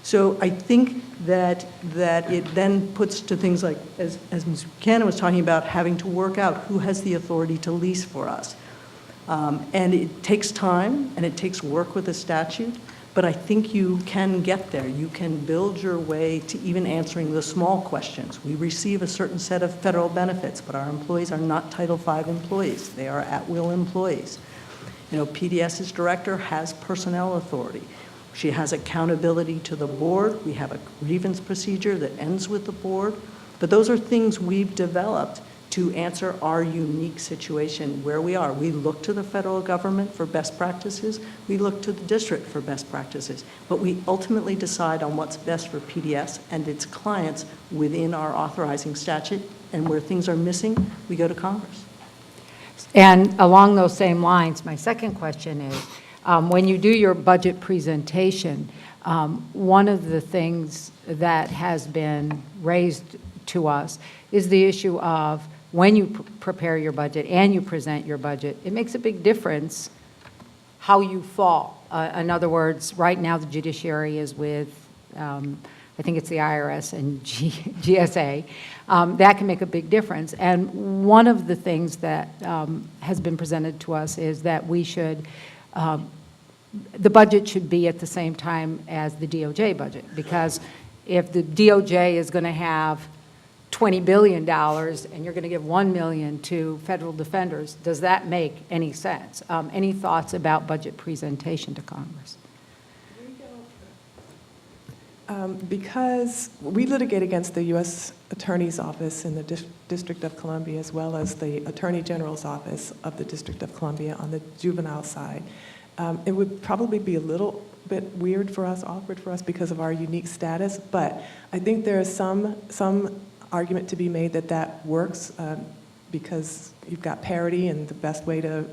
So I think that it then puts to things like, as Ms. Buchanan was talking about, having to work out who has the authority to lease for us. And it takes time, and it takes work with the statute, but I think you can get there. You can build your way to even answering the small questions. We receive a certain set of federal benefits, but our employees are not Title V employees. They are at-will employees. PDS's director has personnel authority. She has accountability to the board. We have a grievance procedure that ends with the board. But those are things we've developed to answer our unique situation where we are. We look to the federal government for best practices. We look to the district for best practices. But we ultimately decide on what's best for PDS and its clients within our authorizing statute. And where things are missing, we go to Congress.
And along those same lines, my second question is, when you do your budget presentation, one of the things that has been raised to us is the issue of when you prepare your budget and you present your budget, it makes a big difference how you fall. In other words, right now the judiciary is with, I think it's the IRS and GSA. That can make a big difference. And one of the things that has been presented to us is that we should, the budget should be at the same time as the DOJ budget, because if the DOJ is going to have $20 billion and you're going to give $1 million to federal defenders, does that make any sense? Any thoughts about budget presentation to Congress?
Because we litigate against the U.S. Attorney's Office in the District of Columbia, as well as the Attorney General's Office of the District of Columbia on the juvenile side, it would probably be a little bit weird for us, awkward for us because of our unique status, but I think there is some argument to be made that works because you've got parity, and the best way to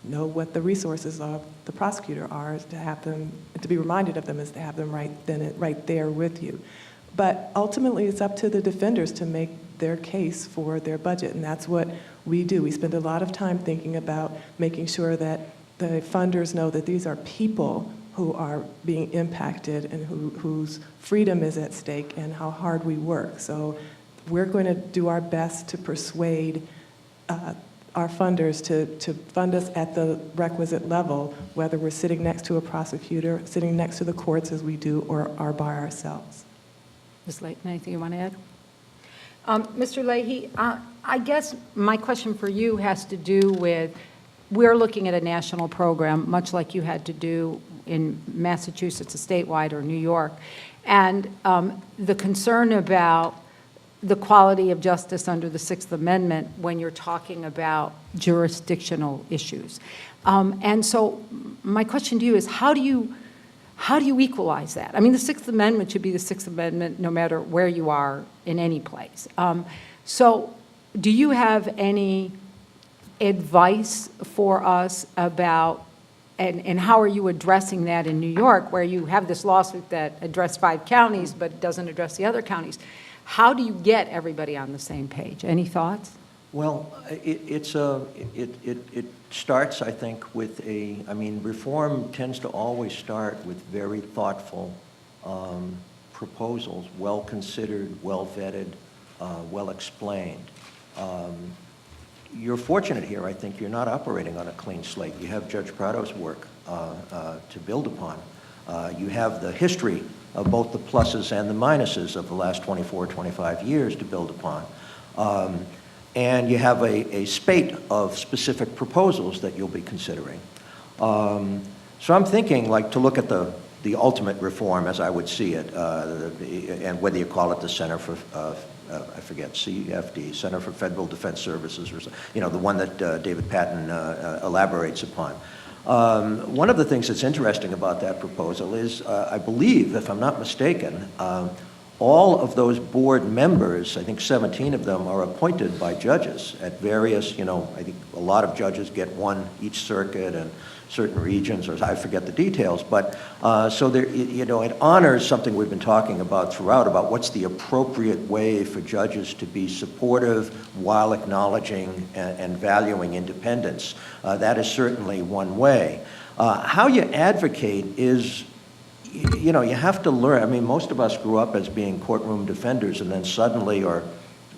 know what the resources of the prosecutor are is to have them, to be reminded of them, is to have them right there with you. But ultimately, it's up to the defenders to make their case for their budget, and that's what we do. We spend a lot of time thinking about making sure that the funders know that these are people who are being impacted and whose freedom is at stake and how hard we work. So we're going to do our best to persuade our funders to fund us at the requisite level, whether we're sitting next to a prosecutor, sitting next to the courts as we do, or are by ourselves.
Ms. Layton, anything you want to add? Mr. Leahy, I guess my question for you has to do with, we're looking at a national program, much like you had to do in Massachusetts, a statewide, or New York, and the concern about the quality of justice under the Sixth Amendment when you're talking about jurisdictional issues. And so my question to you is, how do you equalize that? I mean, the Sixth Amendment should be the Sixth Amendment no matter where you are in any place. So do you have any advice for us about, and how are you addressing that in New York, where you have this lawsuit that addressed 5 counties but doesn't address the other counties? How do you get everybody on the same page? Any thoughts?
Well, it starts, I think, with reform tends to always start with very thoughtful proposals, well-considered, well-vetted, well-explained. You're fortunate here, I think. You're not operating on a clean slate. You have Judge Prado's work to build upon. You have the history of both the pluses and the minuses of the last 24, 25 years to build upon. And you have a spate of specific proposals that you'll be considering. So I'm thinking, like, to look at the ultimate reform as I would see it, and whether you call it the Center for, I forget, CFD, Center for Federal Defense Services, or the one that David Patton elaborates upon. One of the things that's interesting about that proposal is, I believe, if I'm not mistaken, all of those board members, I think 17 of them, are appointed by judges at various, I think a lot of judges get one each circuit and certain regions, or I forget the details, but so there, it honors something we've been talking about throughout, about what's the appropriate way for judges to be supportive while acknowledging and valuing independence. That is certainly one way. How you advocate is, you have to learn. I mean, most of us grew up as being courtroom defenders, and then suddenly, or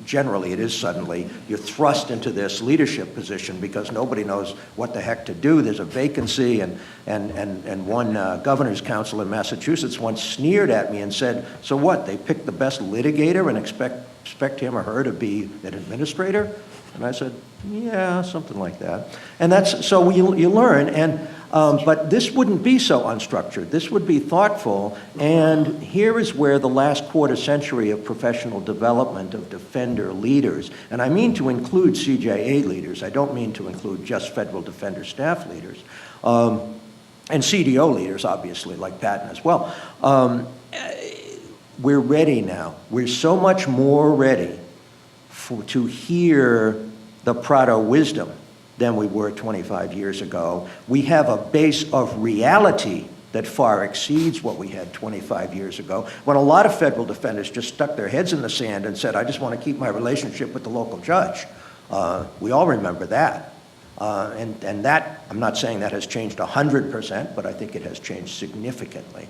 generally it is suddenly, you're thrust into this leadership position because nobody knows what the heck to do. There's a vacancy, and one governor's council in Massachusetts once sneered at me and said, so what, they picked the best litigator and expect him or her to be an administrator? And I said, yeah, something like that. And that's, so you learn, and but this wouldn't be so unstructured. This would be thoughtful, and here is where the last quarter century of professional development of defender leaders, and I mean to include CJA leaders, I don't mean to include just federal defender staff leaders, and CDO leaders, obviously, like Patton as well. We're ready now. We're so much more ready to hear the Prado wisdom than we were 25 years ago. We have a base of reality that far exceeds what we had 25 years ago, when a lot of federal defenders just stuck their heads in the sand and said, I just want to keep my relationship with the local judge. We all remember that. And that, I'm not saying that has changed 100%, but I think it has changed significantly.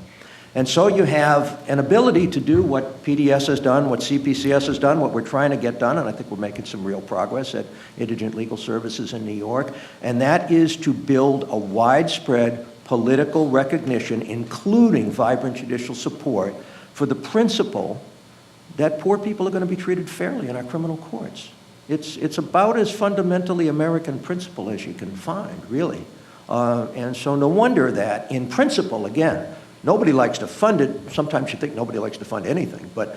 And so you have an ability to do what PDS has done, what CPCS has done, what we're trying to get done, and I think we're making some real progress at Indigent Legal Services in New York, and that is to build a widespread political recognition, including vibrant judicial support, for the principle that poor people are going to be treated fairly in our criminal courts. It's about as fundamentally American principle as you can find, really. And so no wonder that, in principle, again, nobody likes to fund it. Sometimes you think nobody likes to fund anything, but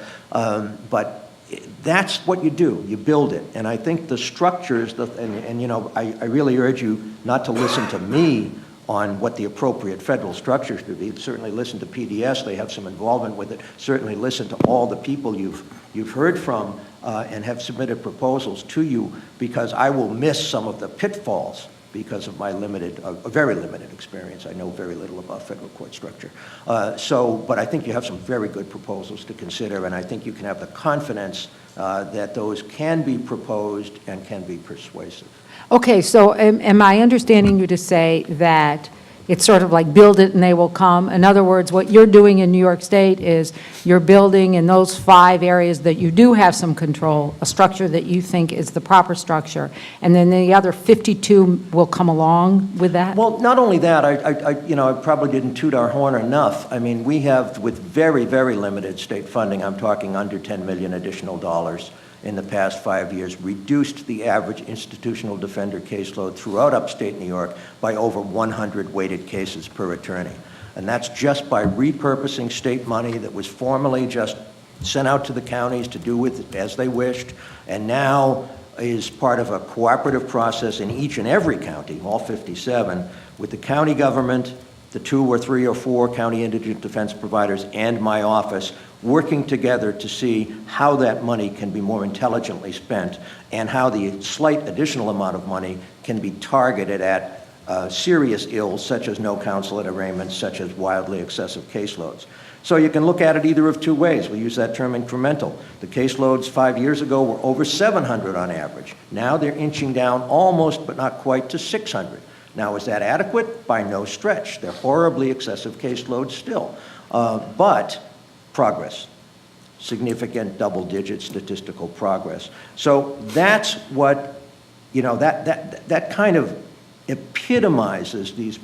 that's what you do. You build it. And I think the structures, I really urge you not to listen to me on what the appropriate federal structure should be. Certainly listen to PDS. They have some involvement with it. Certainly listen to all the people you've heard from and have submitted proposals to you, because I will miss some of the pitfalls because of my very limited experience. I know very little about federal court structure. But I think you have some very good proposals to consider, and I think you can have the confidence that those can be proposed and can be persuasive.
Okay, so am I understanding you to say that it's sort of like build it and they will come? In other words, what you're doing in New York State is you're building in those 5 areas that you do have some control, a structure that you think is the proper structure, and then the other 52 will come along with that?
Well, not only that, I probably didn't toot our horn enough. I mean, we have, with very, very limited state funding, I'm talking under $10 million additional dollars in the past 5 years, reduced the average institutional defender caseload throughout upstate New York by over 100 weighted cases per attorney. And that's just by repurposing state money that was formerly just sent out to the counties to do with as they wished, and now is part of a cooperative process in each and every county, all 57, with the county government, the 2 or 3 or 4 county indigent defense providers, and my office, working together to see how that money can be more intelligently spent and how the slight additional amount of money can be targeted at serious ills such as no counsel at arraignment, such as wildly excessive caseloads. So you can look at it either of 2 ways. We use that term incremental. The caseloads 5 years ago were over 700 on average. Now they're inching down almost, but not quite, to 600. Now, is that adequate? By no stretch. They're horribly excessive caseloads still. But progress, significant double-digit statistical progress. So that's what, that kind of epitomizes these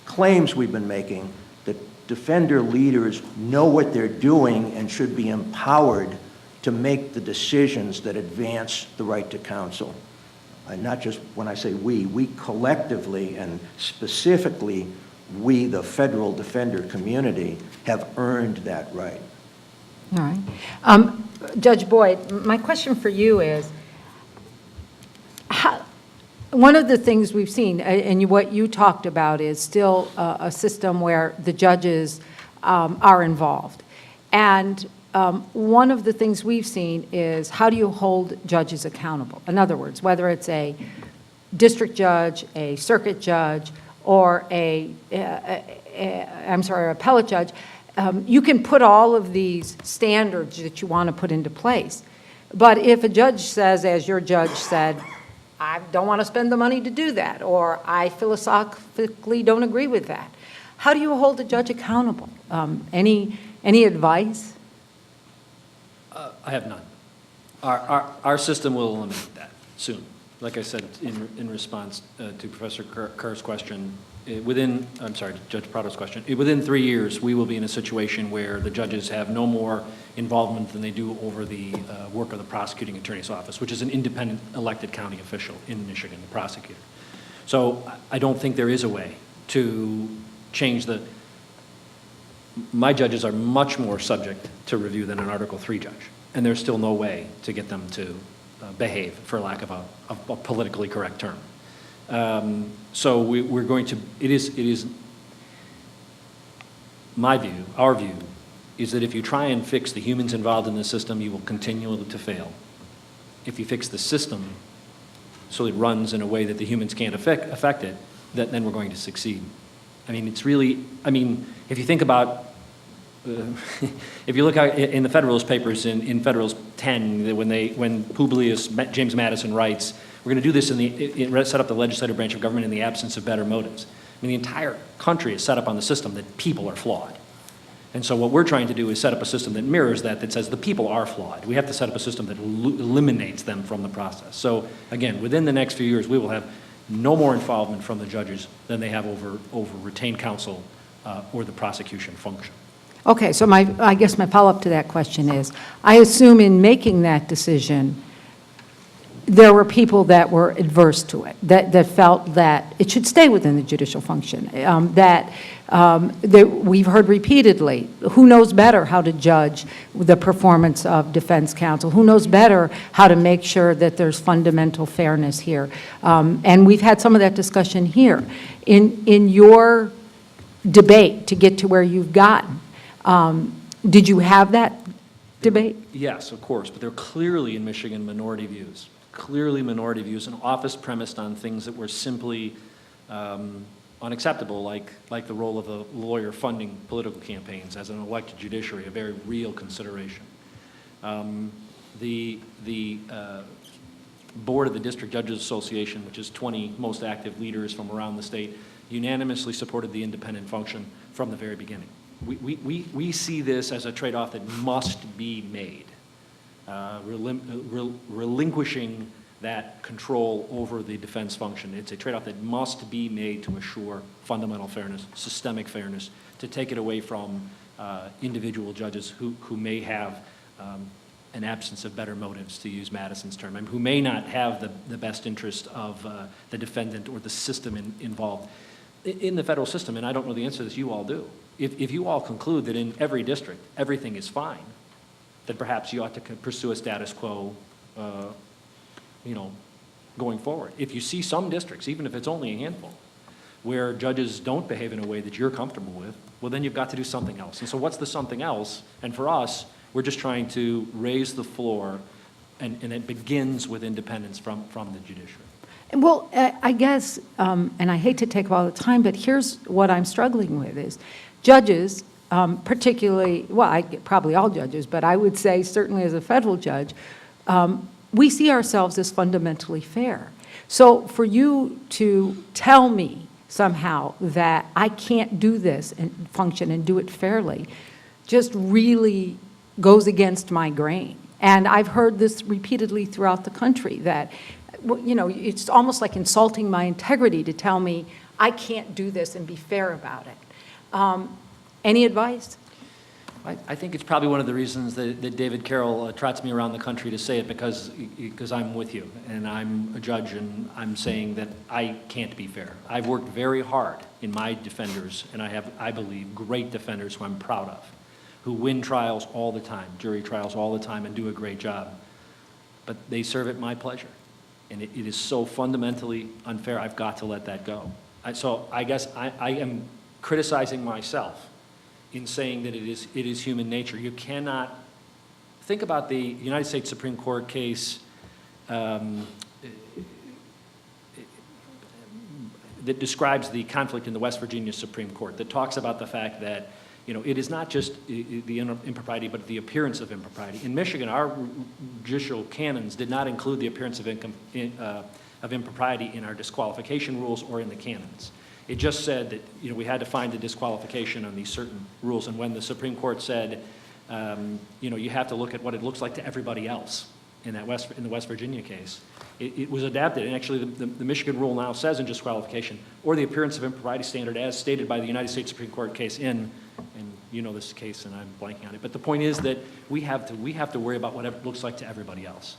claims we've been making that defender leaders know what they're doing and should be empowered to make the decisions that advance the right to counsel. And not just when I say we collectively and specifically we, the federal defender community, have earned that right.
All right. Judge Boyd, my question for you is, one of the things we've seen, and what you talked about, is still a system where the judges are involved. And one of the things we've seen is, how do you hold judges accountable? In other words, whether it's a district judge, a circuit judge, or appellate judge, you can put all of these standards that you want to put into place. But if a judge says, as your judge said, I don't want to spend the money to do that, or I philosophically don't agree with that, how do you hold a judge accountable? Any advice?
I have none. Our system will eliminate that soon. Like I said in response to Professor Kerr's question, Judge Prado's question, within 3 years, we will be in a situation where the judges have no more involvement than they do over the work of the prosecuting attorney's office, which is an independent elected county official in Michigan, the prosecutor. So I don't think there is a way to change my judges are much more subject to review than an Article III judge, and there's still no way to get them to behave, for lack of a politically correct term. So we're going to, it is my view, our view, is that if you try and fix the humans involved in the system, you will continue to fail. If you fix the system so it runs in a way that the humans can't affect it, then we're going to succeed. I mean, it's really, if you think about, if you look at in the Federalist Papers, in Federalist 10, when Publius James Madison writes, we're going to do this set up the legislative branch of government in the absence of better motives. I mean, the entire country is set up on the system that people are flawed. And so what we're trying to do is set up a system that mirrors that says the people are flawed. We have to set up a system that eliminates them from the process. So again, within the next few years, we will have no more involvement from the judges than they have over retained counsel or the prosecution function.
Okay, so I guess my follow-up to that question is, I assume in making that decision, there were people that were adverse to it, that felt that it should stay within the judicial function, that we've heard repeatedly, who knows better how to judge the performance of defense counsel? Who knows better how to make sure that there's fundamental fairness here? And we've had some of that discussion here. In your debate to get to where you've gotten, did you have that debate?
Yes, of course, but there are clearly in Michigan minority views. Clearly minority views, an office premised on things that were simply unacceptable, like the role of the lawyer funding political campaigns as an elected judiciary, a very real consideration. The board of the District Judges Association, which is 20 most active leaders from around the state, unanimously supported the independent function from the very beginning. We see this as a trade-off that must be made. Relinquishing that control over the defense function. It's a trade-off that must be made to assure fundamental fairness, systemic fairness, to take it away from individual judges who may have an absence of better motives, to use Madison's term, and who may not have the best interest of the defendant or the system involved. In the federal system, and I don't know the answer to this, you all do. If you all conclude that in every district everything is fine, then perhaps you ought to pursue a status quo, going forward. If you see some districts, even if it's only a handful, where judges don't behave in a way that you're comfortable with, well, then you've got to do something else. And so what's the something else? And for us, we're just trying to raise the floor, and it begins with independence from the judiciary.
Well, I guess, and I hate to take up all the time, but here's what I'm struggling with is judges, particularly, well, probably all judges, but I would say certainly as a federal judge, we see ourselves as fundamentally fair. So for you to tell me somehow that I can't do this and function and do it fairly just really goes against my grain. And I've heard this repeatedly throughout the country, that it's almost like insulting my integrity to tell me I can't do this and be fair about it. Any advice?
I think it's probably one of the reasons that David Carroll trots me around the country to say it, because I'm with you, and I'm a judge, and I'm saying that I can't be fair. I've worked very hard in my defenders, and I have, I believe, great defenders who I'm proud of, who win trials all the time, jury trials all the time, and do a great job. But they serve at my pleasure. And it is so fundamentally unfair, I've got to let that go. So I guess I am criticizing myself in saying that it is human nature. You cannot, think about the United States Supreme Court case that describes the conflict in the West Virginia Supreme Court, that talks about the fact that, you know, it is not just the impropriety, but the appearance of impropriety. In Michigan, our judicial canons did not include the appearance of impropriety in our disqualification rules or in the canons. It just said that, you know, we had to find a disqualification on these certain rules. And when the Supreme Court said, you know, you have to look at what it looks like to everybody else in the West Virginia case, it was adapted. And actually, the Michigan rule now says in disqualification, or the appearance of impropriety standard as stated by the United States Supreme Court case and you know this case, and I'm blanking on it. But the point is that we have to worry about what it looks like to everybody else.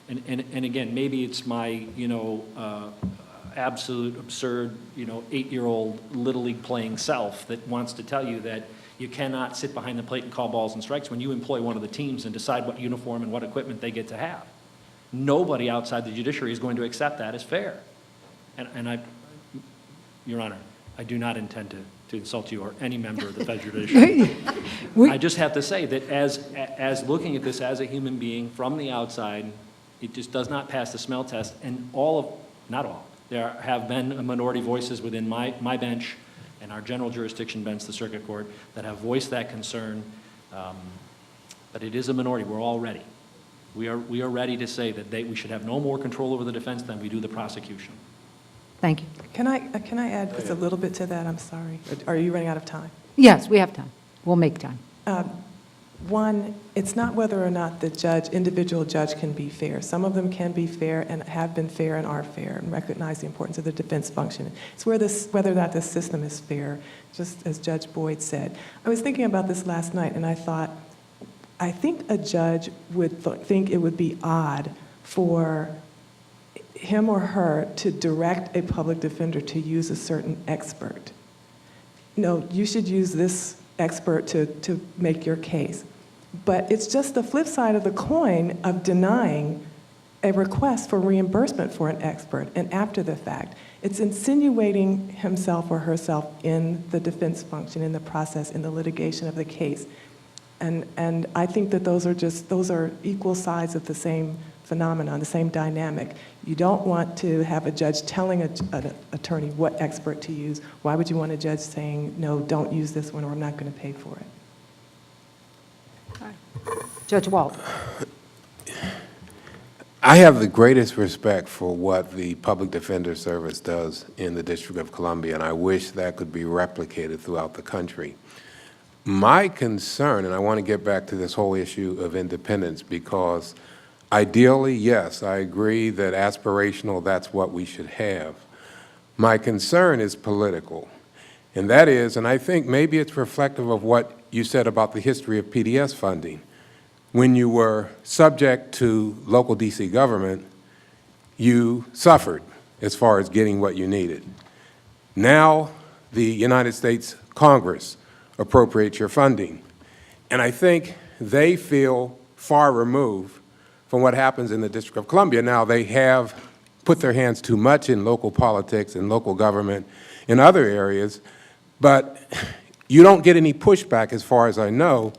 And again, maybe it's my, you know, absolute absurd, you know, 8-year-old Little League playing self that wants to tell you that you cannot sit behind the plate and call balls and strikes when you employ one of the teams and decide what uniform and what equipment they get to have. Nobody outside the judiciary is going to accept that as fair. And Your Honor, I do not intend to insult you or any member of the federal judiciary. I just have to say that as looking at this as a human being from the outside, it just does not pass the smell test. And not all, there have been minority voices within my bench and our general jurisdiction bench, the circuit court, that have voiced that concern. But it is a minority. We're all ready. We are ready to say that we should have no more control over the defense than we do the prosecution.
Thank you.
Can I add just a little bit to that? I'm sorry. Are you running out of time?
Yes, we have time. We'll make time.
One, it's not whether or not the individual judge can be fair. Some of them can be fair and have been fair and are fair and recognize the importance of the defense function. It's whether or not the system is fair, just as Judge Boyd said. I was thinking about this last night, and I thought, I think a judge would think it would be odd for him or her to direct a public defender to use a certain expert. No, you should use this expert to make your case. But it's just the flip side of the coin of denying a request for reimbursement for an expert, and after the fact. It's insinuating himself or herself in the defense function, in the process, in the litigation of the case. And I think that those are equal sides of the same phenomenon, the same dynamic. You don't want to have a judge telling an attorney what expert to use. Why would you want a judge saying, no, don't use this one, or I'm not going to pay for it?
Judge Walt.
I have the greatest respect for what the Public Defender Service does in the District of Columbia, and I wish that could be replicated throughout the country. My concern, and I want to get back to this whole issue of independence, because ideally, yes, I agree that aspirational, that's what we should have. My concern is political, and that is, and I think maybe it's reflective of what you said about the history of PDS funding. When you were subject to local DC government, you suffered as far as getting what you needed. Now, the United States Congress appropriates your funding. And I think they feel far removed from what happens in the District of Columbia. Now, they have put their hands too much in local politics and local government in other areas, but you don't get any pushback, as far as I know,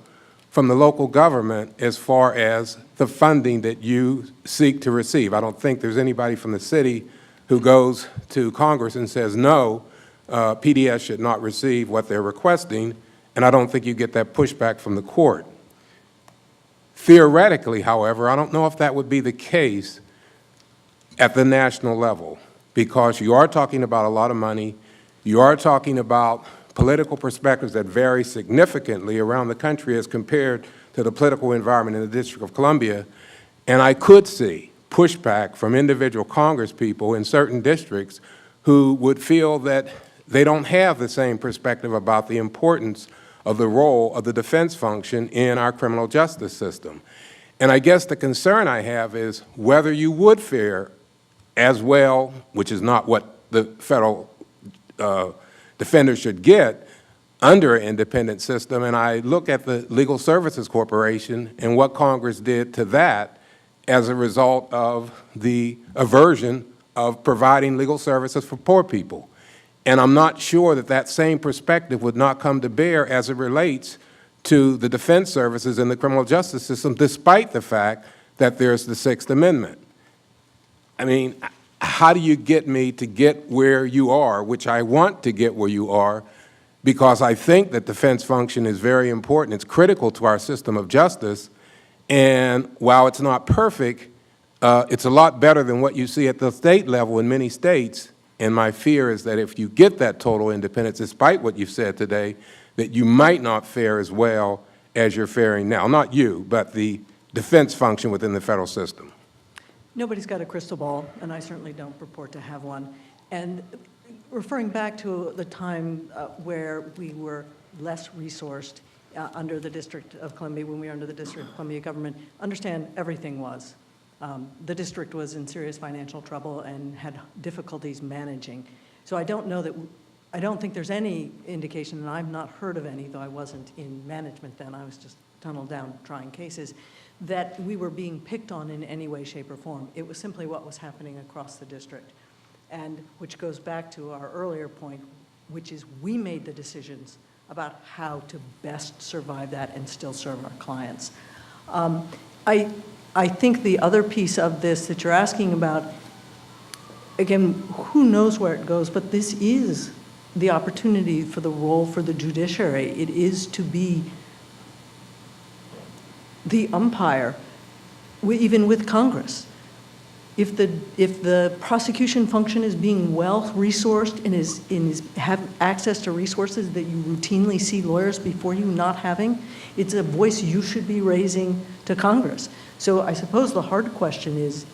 from the local government as far as the funding that you seek to receive. I don't think there's anybody from the city who goes to Congress and says, no, PDS should not receive what they're requesting, and I don't think you get that pushback from the court. Theoretically, however, I don't know if that would be the case at the national level, because you are talking about a lot of money, you are talking about political perspectives that vary significantly around the country as compared to the political environment in the District of Columbia, and I could see pushback from individual congresspeople in certain districts who would feel that they don't have the same perspective about the importance of the role of the defense function in our criminal justice system. And I guess the concern I have is whether you would fare as well, which is not what the federal defenders should get under an independent system. And I look at the Legal Services Corporation and what Congress did to that, as a result of the aversion of providing legal services for poor people. And I'm not sure that that same perspective would not come to bear as it relates to the defense services in the criminal justice system, despite the fact that there's the Sixth Amendment. I mean, how do you get me to get where you are, which I want to get where you are, because I think that defense function is very important. It's critical to our system of justice, and while it's not perfect, it's a lot better than what you see at the state level in many states. And my fear is that if you get that total independence, despite what you've said today, that you might not fare as well as you're faring now. Not you, but the defense function within the federal system.
Nobody's got a crystal ball, and I certainly don't purport to have one. And referring back to the time where we were less resourced under the District of Columbia, when we were under the District of Columbia government, understand everything was. The district was in serious financial trouble and had difficulties managing. So I don't think there's any indication, and I've not heard of any, though I wasn't in management then, I was just tunneled down trying cases, that we were being picked on in any way, shape, or form. It was simply what was happening across the district. And which goes back to our earlier point, which is we made the decisions about how to best survive that and still serve our clients. I think the other piece of this that you're asking about, again, who knows where it goes, but this is the opportunity for the role for the judiciary. It is to be the umpire, even with Congress. If the prosecution function is being well-resourced and have access to resources that you routinely see lawyers before you not having, it's a voice you should be raising to Congress. So I suppose the hard question is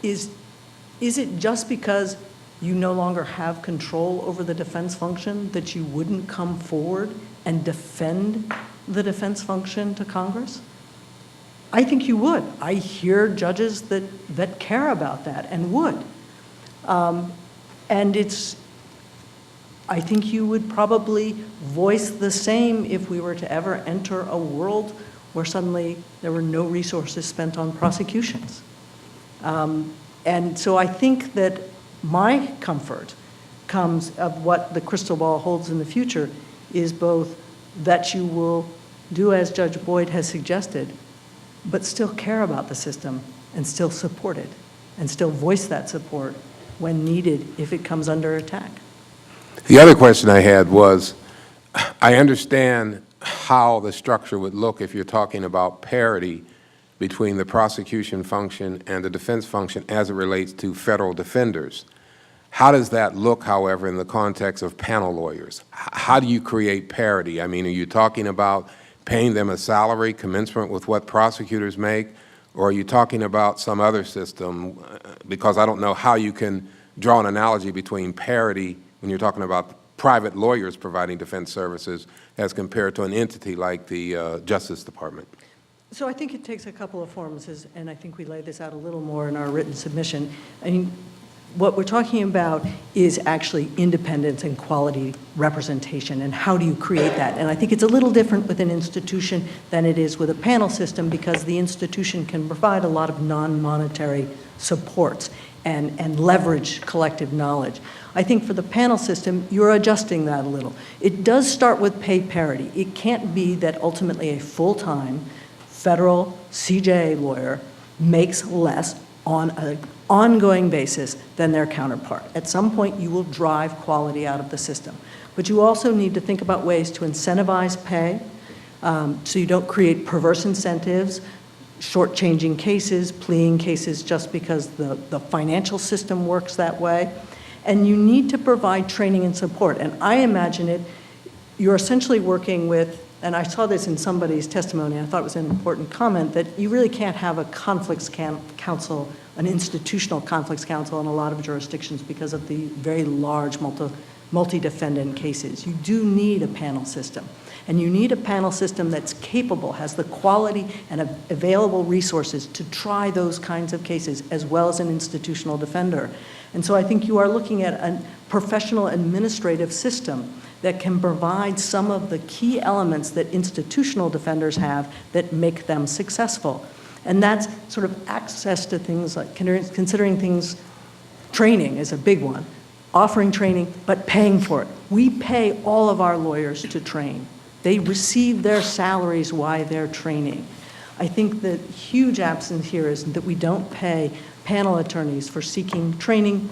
it just because you no longer have control over the defense function that you wouldn't come forward and defend the defense function to Congress? I think you would. I hear judges that care about that and would. And I think you would probably voice the same if we were to ever enter a world where suddenly there were no resources spent on prosecutions. And so I think that my comfort comes of what the crystal ball holds in the future is both that you will do as Judge Boyd has suggested, but still care about the system and still support it and still voice that support when needed if it comes under attack.
The other question I had was, I understand how the structure would look if you're talking about parity between the prosecution function and the defense function as it relates to federal defenders. How does that look, however, in the context of panel lawyers? How do you create parity? I mean, are you talking about paying them a salary commensurate with what prosecutors make, or are you talking about some other system? Because I don't know how you can draw an analogy between parity when you're talking about private lawyers providing defense services as compared to an entity like the Justice Department.
So I think it takes a couple of forms, and I think we laid this out a little more in our written submission. I mean, what we're talking about is actually independence and quality representation, and how do you create that? And I think it's a little different with an institution than it is with a panel system, because the institution can provide a lot of non-monetary supports and leverage collective knowledge. I think for the panel system, you're adjusting that a little. It does start with pay parity. It can't be that ultimately a full-time federal CJA lawyer makes less on an ongoing basis than their counterpart. At some point, you will drive quality out of the system. But you also need to think about ways to incentivize pay so you don't create perverse incentives, shortchanging cases, pleading cases just because the financial system works that way. And you need to provide training and support. And I imagine you're essentially working with, and I saw this in somebody's testimony, I thought it was an important comment, that you really can't have a conflicts counsel, an institutional conflicts counsel in a lot of jurisdictions because of the very large multi-defendant cases. You do need a panel system. And you need a panel system that's capable, has the quality and available resources to try those kinds of cases, as well as an institutional defender. And so I think you are looking at a professional administrative system that can provide some of the key elements that institutional defenders have that make them successful. And that's sort of access to things like considering things, training is a big one, offering training, but paying for it. We pay all of our lawyers to train. They receive their salaries while they're training. I think the huge absence here is that we don't pay panel attorneys for seeking training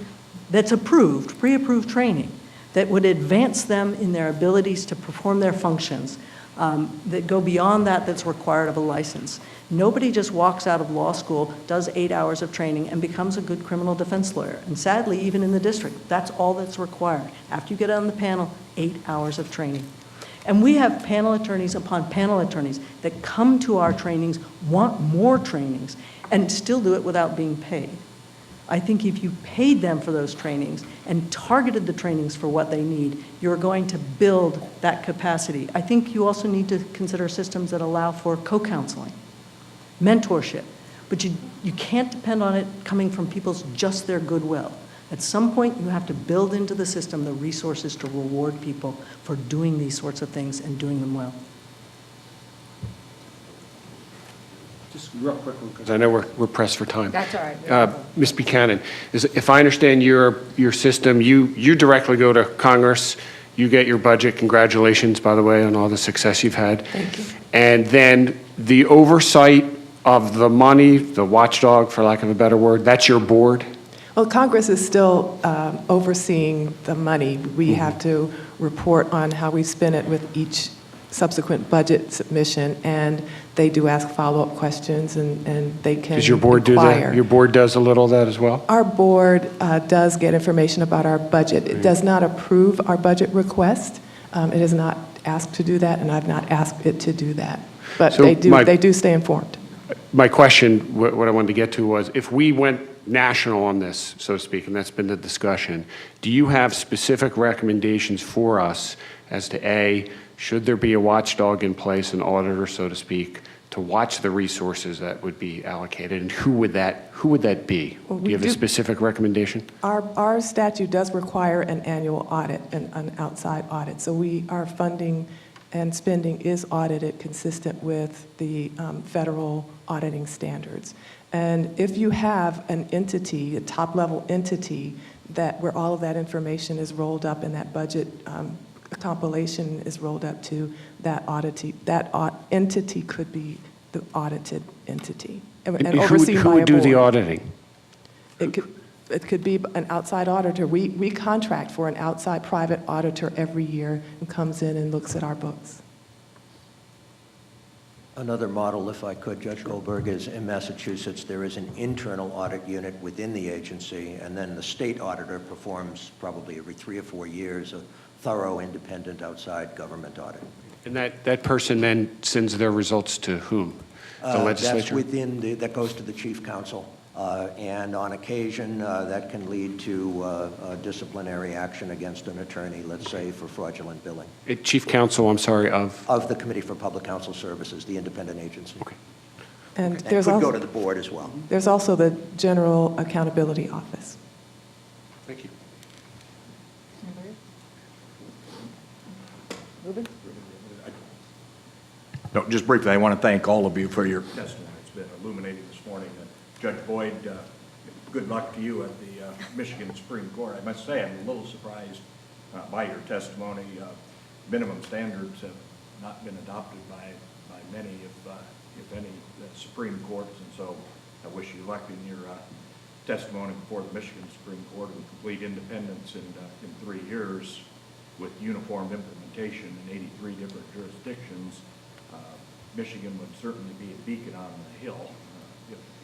that's approved, pre-approved training, that would advance them in their abilities to perform their functions, that go beyond that's required of a license. Nobody just walks out of law school, does 8 hours of training, and becomes a good criminal defense lawyer. And sadly, even in the district, that's all that's required. After you get on the panel, 8 hours of training. And we have panel attorneys upon panel attorneys that come to our trainings, want more trainings, and still do it without being paid. I think if you paid them for those trainings and targeted the trainings for what they need, you're going to build that capacity. I think you also need to consider systems that allow for co-counseling, mentorship, but you can't depend on it coming from people's just their goodwill. At some point, you have to build into the system the resources to reward people for doing these sorts of things and doing them well.
Just real quickly, because I know we're pressed for time.
That's all right.
Ms. Buchanan, if I understand your system, you directly go to Congress, you get your budget. Congratulations, by the way, on all the success you've had.
Thank you.
And then the oversight of the money, the watchdog, for lack of a better word, that's your board?
Well, Congress is still overseeing the money. We have to report on how we spend it with each subsequent budget submission, and they do ask follow-up questions, and they can
Does your board do
inquire.
that? Your board does a little of that as well?
Our board does get information about our budget. It does not approve our budget request. It is not asked to do that, and I've not asked it to do that. But
So
they do stay informed.
My question, what I wanted to get to was, if we went national on this, so to speak, and that's been the discussion, do you have specific recommendations for us as to A, should there be a watchdog in place, an auditor, so to speak, to watch the resources that would be allocated, and who would that be?
Well,
Do you have a specific recommendation?
Our statute does require an annual audit, an outside audit. So our funding and spending is audited consistent with the federal auditing standards. And if you have an entity, a top-level entity, where all of that information is rolled up and that budget compilation is rolled up to that entity could be the audited entity and overseen by a
Who would do the
board.
auditing?
It could be an outside auditor. We contract for an outside private auditor every year who comes in and looks at our books.
Another model, if I could, Judge Goldberg, is in Massachusetts, there is an internal audit unit within the agency, and then the state auditor performs probably every 3 or 4 years a thorough, independent, outside government audit.
And that person then sends their results to whom? The legislature?
That goes to the chief counsel. And on occasion, that can lead to disciplinary action against an attorney, let's say, for fraudulent billing.
Chief counsel, I'm sorry, of?
Of the Committee for Public Counsel Services, the independent agency.
Okay.
And
And
there's
could go
also,
to the board as well.
there's also the General Accountability Office.
Thank you.
No, just briefly, I want to thank all of you for your testimony. It's been illuminating this morning. Judge Boyd, good luck to you at the Michigan Supreme Court. I must say, I'm a little surprised by your testimony. Minimum standards have not been adopted by many, if any, Supreme Courts, and so I wish you luck in your testimony before the Michigan Supreme Court of complete independence in 3 years with uniform implementation in 83 different jurisdictions. Michigan would certainly be a beacon on the hill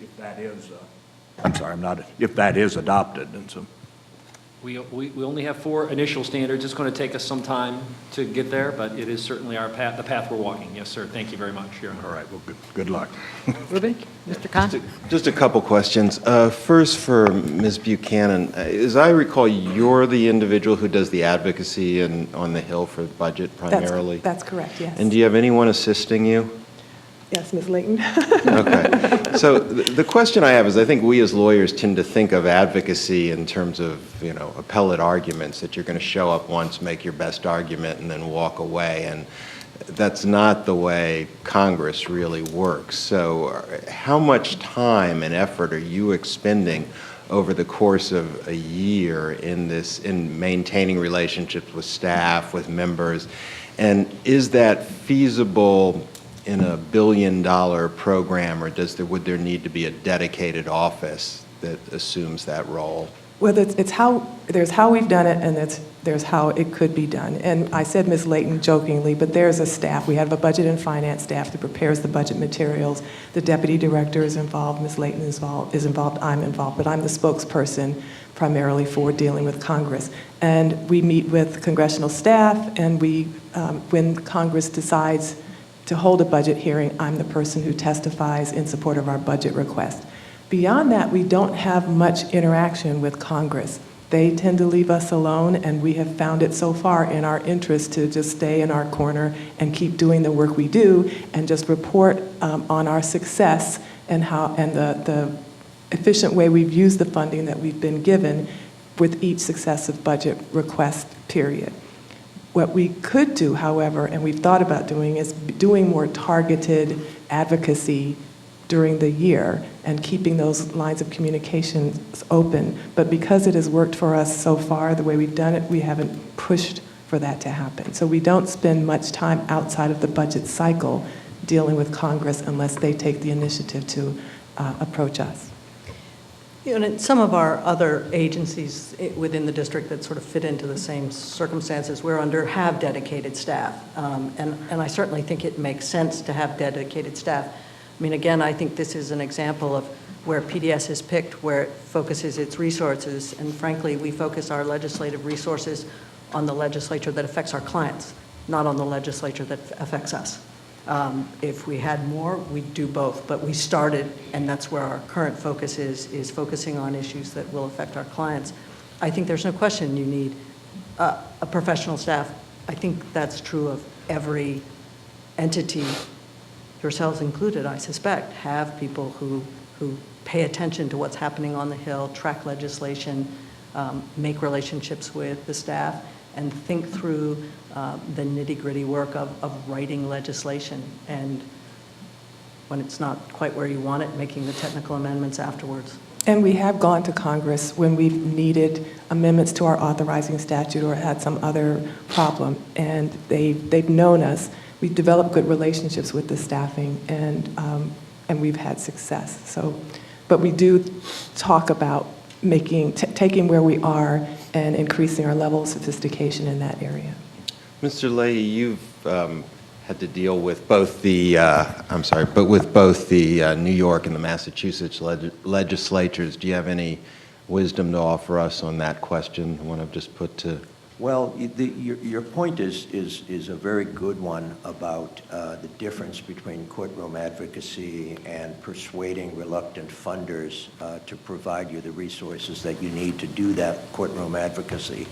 if that is, if that is adopted, and so.
We only have 4 initial standards. It's going to take us some time to get there, but it is certainly our path, the path we're walking. Yes, sir. Thank you very much, Your Honor.
All right, well, good luck.
Ruben? Mr. Khan?
Just a couple questions. First, for Ms. Buchanan, as I recall, you're the individual who does the advocacy on the Hill for budget primarily?
That's correct, yes.
And do you have anyone assisting you?
Yes, Ms. Layton.
Okay. So the question I have is, I think we as lawyers tend to think of advocacy in terms of, appellate arguments, that you're going to show up once, make your best argument, and then walk away. And that's not the way Congress really works. So how much time and effort are you expending over the course of a year in maintaining relationships with staff, with members? And is that feasible in a billion-dollar program, or would there need to be a dedicated office that assumes that role?
Well, there's how we've done it, and there's how it could be done. And I said Ms. Layton jokingly, but there's a staff. We have a budget and finance staff that prepares the budget materials. The deputy director is involved, Ms. Layton is involved, I'm involved, but I'm the spokesperson primarily for dealing with Congress. And we meet with congressional staff, and when Congress decides to hold a budget hearing, I'm the person who testifies in support of our budget request. Beyond that, we don't have much interaction with Congress. They tend to leave us alone, and we have found it so far in our interest to just stay in our corner and keep doing the work we do and just report on our success and the efficient way we've used the funding that we've been given with each successive budget request period. What we could do, however, and we've thought about doing, is doing more targeted advocacy during the year and keeping those lines of communication open. But because it has worked for us so far, the way we've done it, we haven't pushed for that to happen. So we don't spend much time outside of the budget cycle dealing with Congress unless they take the initiative to approach us.
You know, and some of our other agencies within the district that sort of fit into the same circumstances we're under have dedicated staff. And I certainly think it makes sense to have dedicated staff. I mean, again, I think this is an example of where PDS has picked where it focuses its resources. And frankly, we focus our legislative resources on the legislature that affects our clients, not on the legislature that affects us. If we had more, we'd do both. But we started, and that's where our current focus is focusing on issues that will affect our clients. I think there's no question you need a professional staff. I think that's true of every entity, yourselves included, I suspect, have people who pay attention to what's happening on the Hill, track legislation, make relationships with the staff, and think through the nitty-gritty work of writing legislation. And when it's not quite where you want it, making the technical amendments afterwards.
And we have gone to Congress when we've needed amendments to our authorizing statute or had some other problem, and they've known us. We've developed good relationships with the staffing, and we've had success. So, but we do talk about taking where we are and increasing our level of sophistication in that area.
Mr. Leahy, you've had to deal with both the, with both the New York and the Massachusetts legislatures. Do you have any wisdom to offer us on that question, the one I've just put to?
Well, your point is a very good one about the difference between courtroom advocacy and persuading reluctant funders to provide you the resources that you need to do that courtroom advocacy.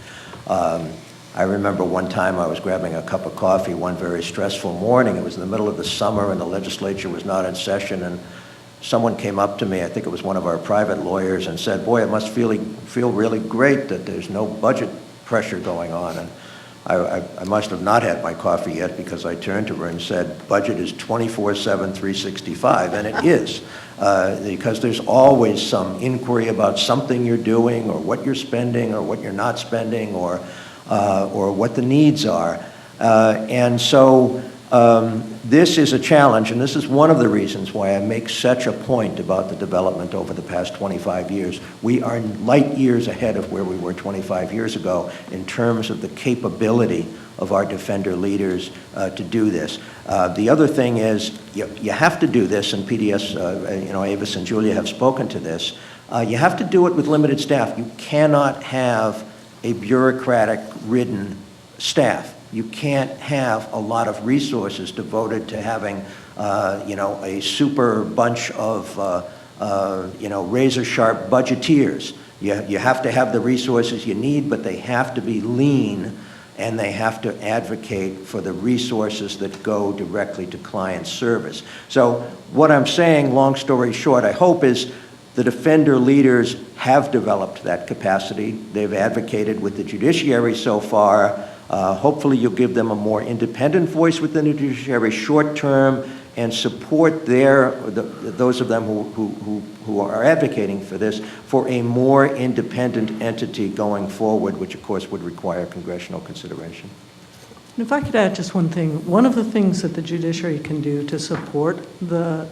I remember one time I was grabbing a cup of coffee one very stressful morning. It was in the middle of the summer and the legislature was not in session, and someone came up to me, I think it was one of our private lawyers, and said, "Boy, it must feel really great that there's no budget pressure going on." And I must have not had my coffee yet, because I turned to her and said, "Budget is 24/7, 365, and it is. Because there's always some inquiry about something you're doing, or what you're spending, or what you're not spending, or what the needs are. And so this is a challenge, and this is one of the reasons why I make such a point about the development over the past 25 years. We are light years ahead of where we were 25 years ago in terms of the capability of our defender leaders to do this. The other thing is you have to do this, and PDS, Avis and Julia have spoken to this. You have to do it with limited staff. You cannot have a bureaucratic-ridden staff. You can't have a lot of resources devoted to having, a super bunch of, razor-sharp budgeteers. You have to have the resources you need, but they have to be lean, and they have to advocate for the resources that go directly to client service. So what I'm saying, long story short, I hope, is the defender leaders have developed that capacity. They've advocated with the judiciary so far. Hopefully, you'll give them a more independent voice within the judiciary, short-term, and support those of them who are advocating for this, for a more independent entity going forward, which of course would require congressional consideration.
And if I could add just one thing, one of the things that the judiciary can do to support the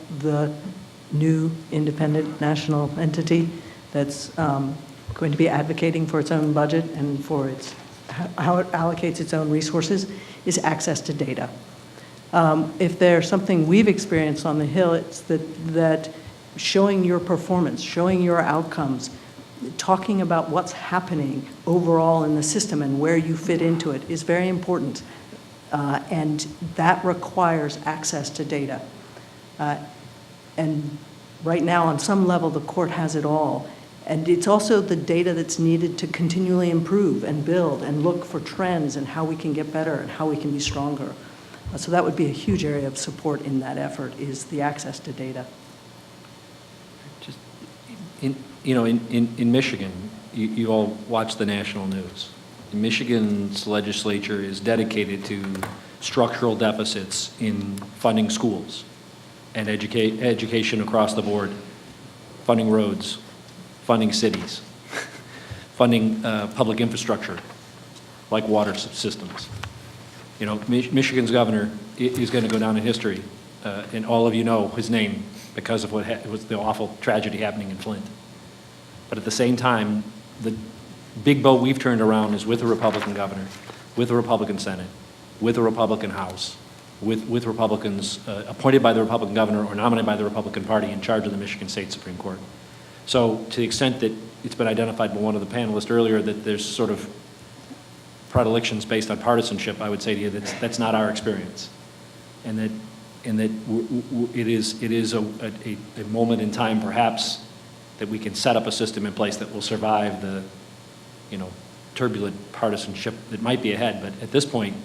new independent national entity that's going to be advocating for its own budget and for how it allocates its own resources is access to data. If there's something we've experienced on the Hill, it's that showing your performance, showing your outcomes, talking about what's happening overall in the system and where you fit into it is very important. And that requires access to data. And right now, on some level, the court has it all. And it's also the data that's needed to continually improve and build and look for trends and how we can get better and how we can be stronger. So that would be a huge area of support in that effort, is the access to data.
Just in Michigan, you all watch the national news. Michigan's legislature is dedicated to structural deficits in funding schools and education across the board, funding roads, funding cities, funding public infrastructure like water systems. You know, Michigan's governor is going to go down in history, and all of you know his name because of what was the awful tragedy happening in Flint. But at the same time, the big boat we've turned around is with a Republican governor, with a Republican Senate, with a Republican House, with Republicans appointed by the Republican governor or nominated by the Republican Party in charge of the Michigan State Supreme Court. So to the extent that it's been identified by one of the panelists earlier that there's sort of predilections based on partisanship, I would say to you that's not our experience, and that it is a moment in time perhaps that we can set up a system in place that will survive the turbulent partisanship that might be ahead. But at this point,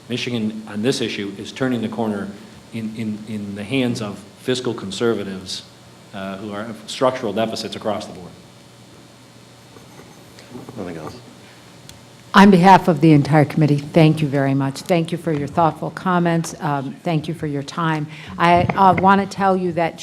Michigan on this issue is turning the corner in the hands of fiscal conservatives who are structural deficits across the board.
Nothing else.
On behalf of the entire committee, thank you very much. Thank you for your thoughtful comments. Thank you for your time. I want to tell you that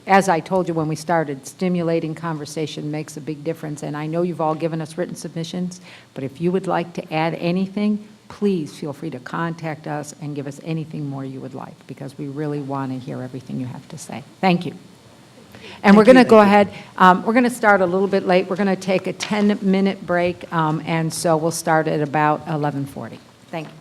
as I told you when we started, stimulating conversation makes a big difference. And I know you've all given us written submissions, but if you would like to add anything, please feel free to contact us and give us anything more you would like, because we really want to hear everything you have to say. Thank you. And we're going to go ahead. We're going to start a little bit late. We're going to take a 10-minute break, and so we'll start at about 11:40. Thank you.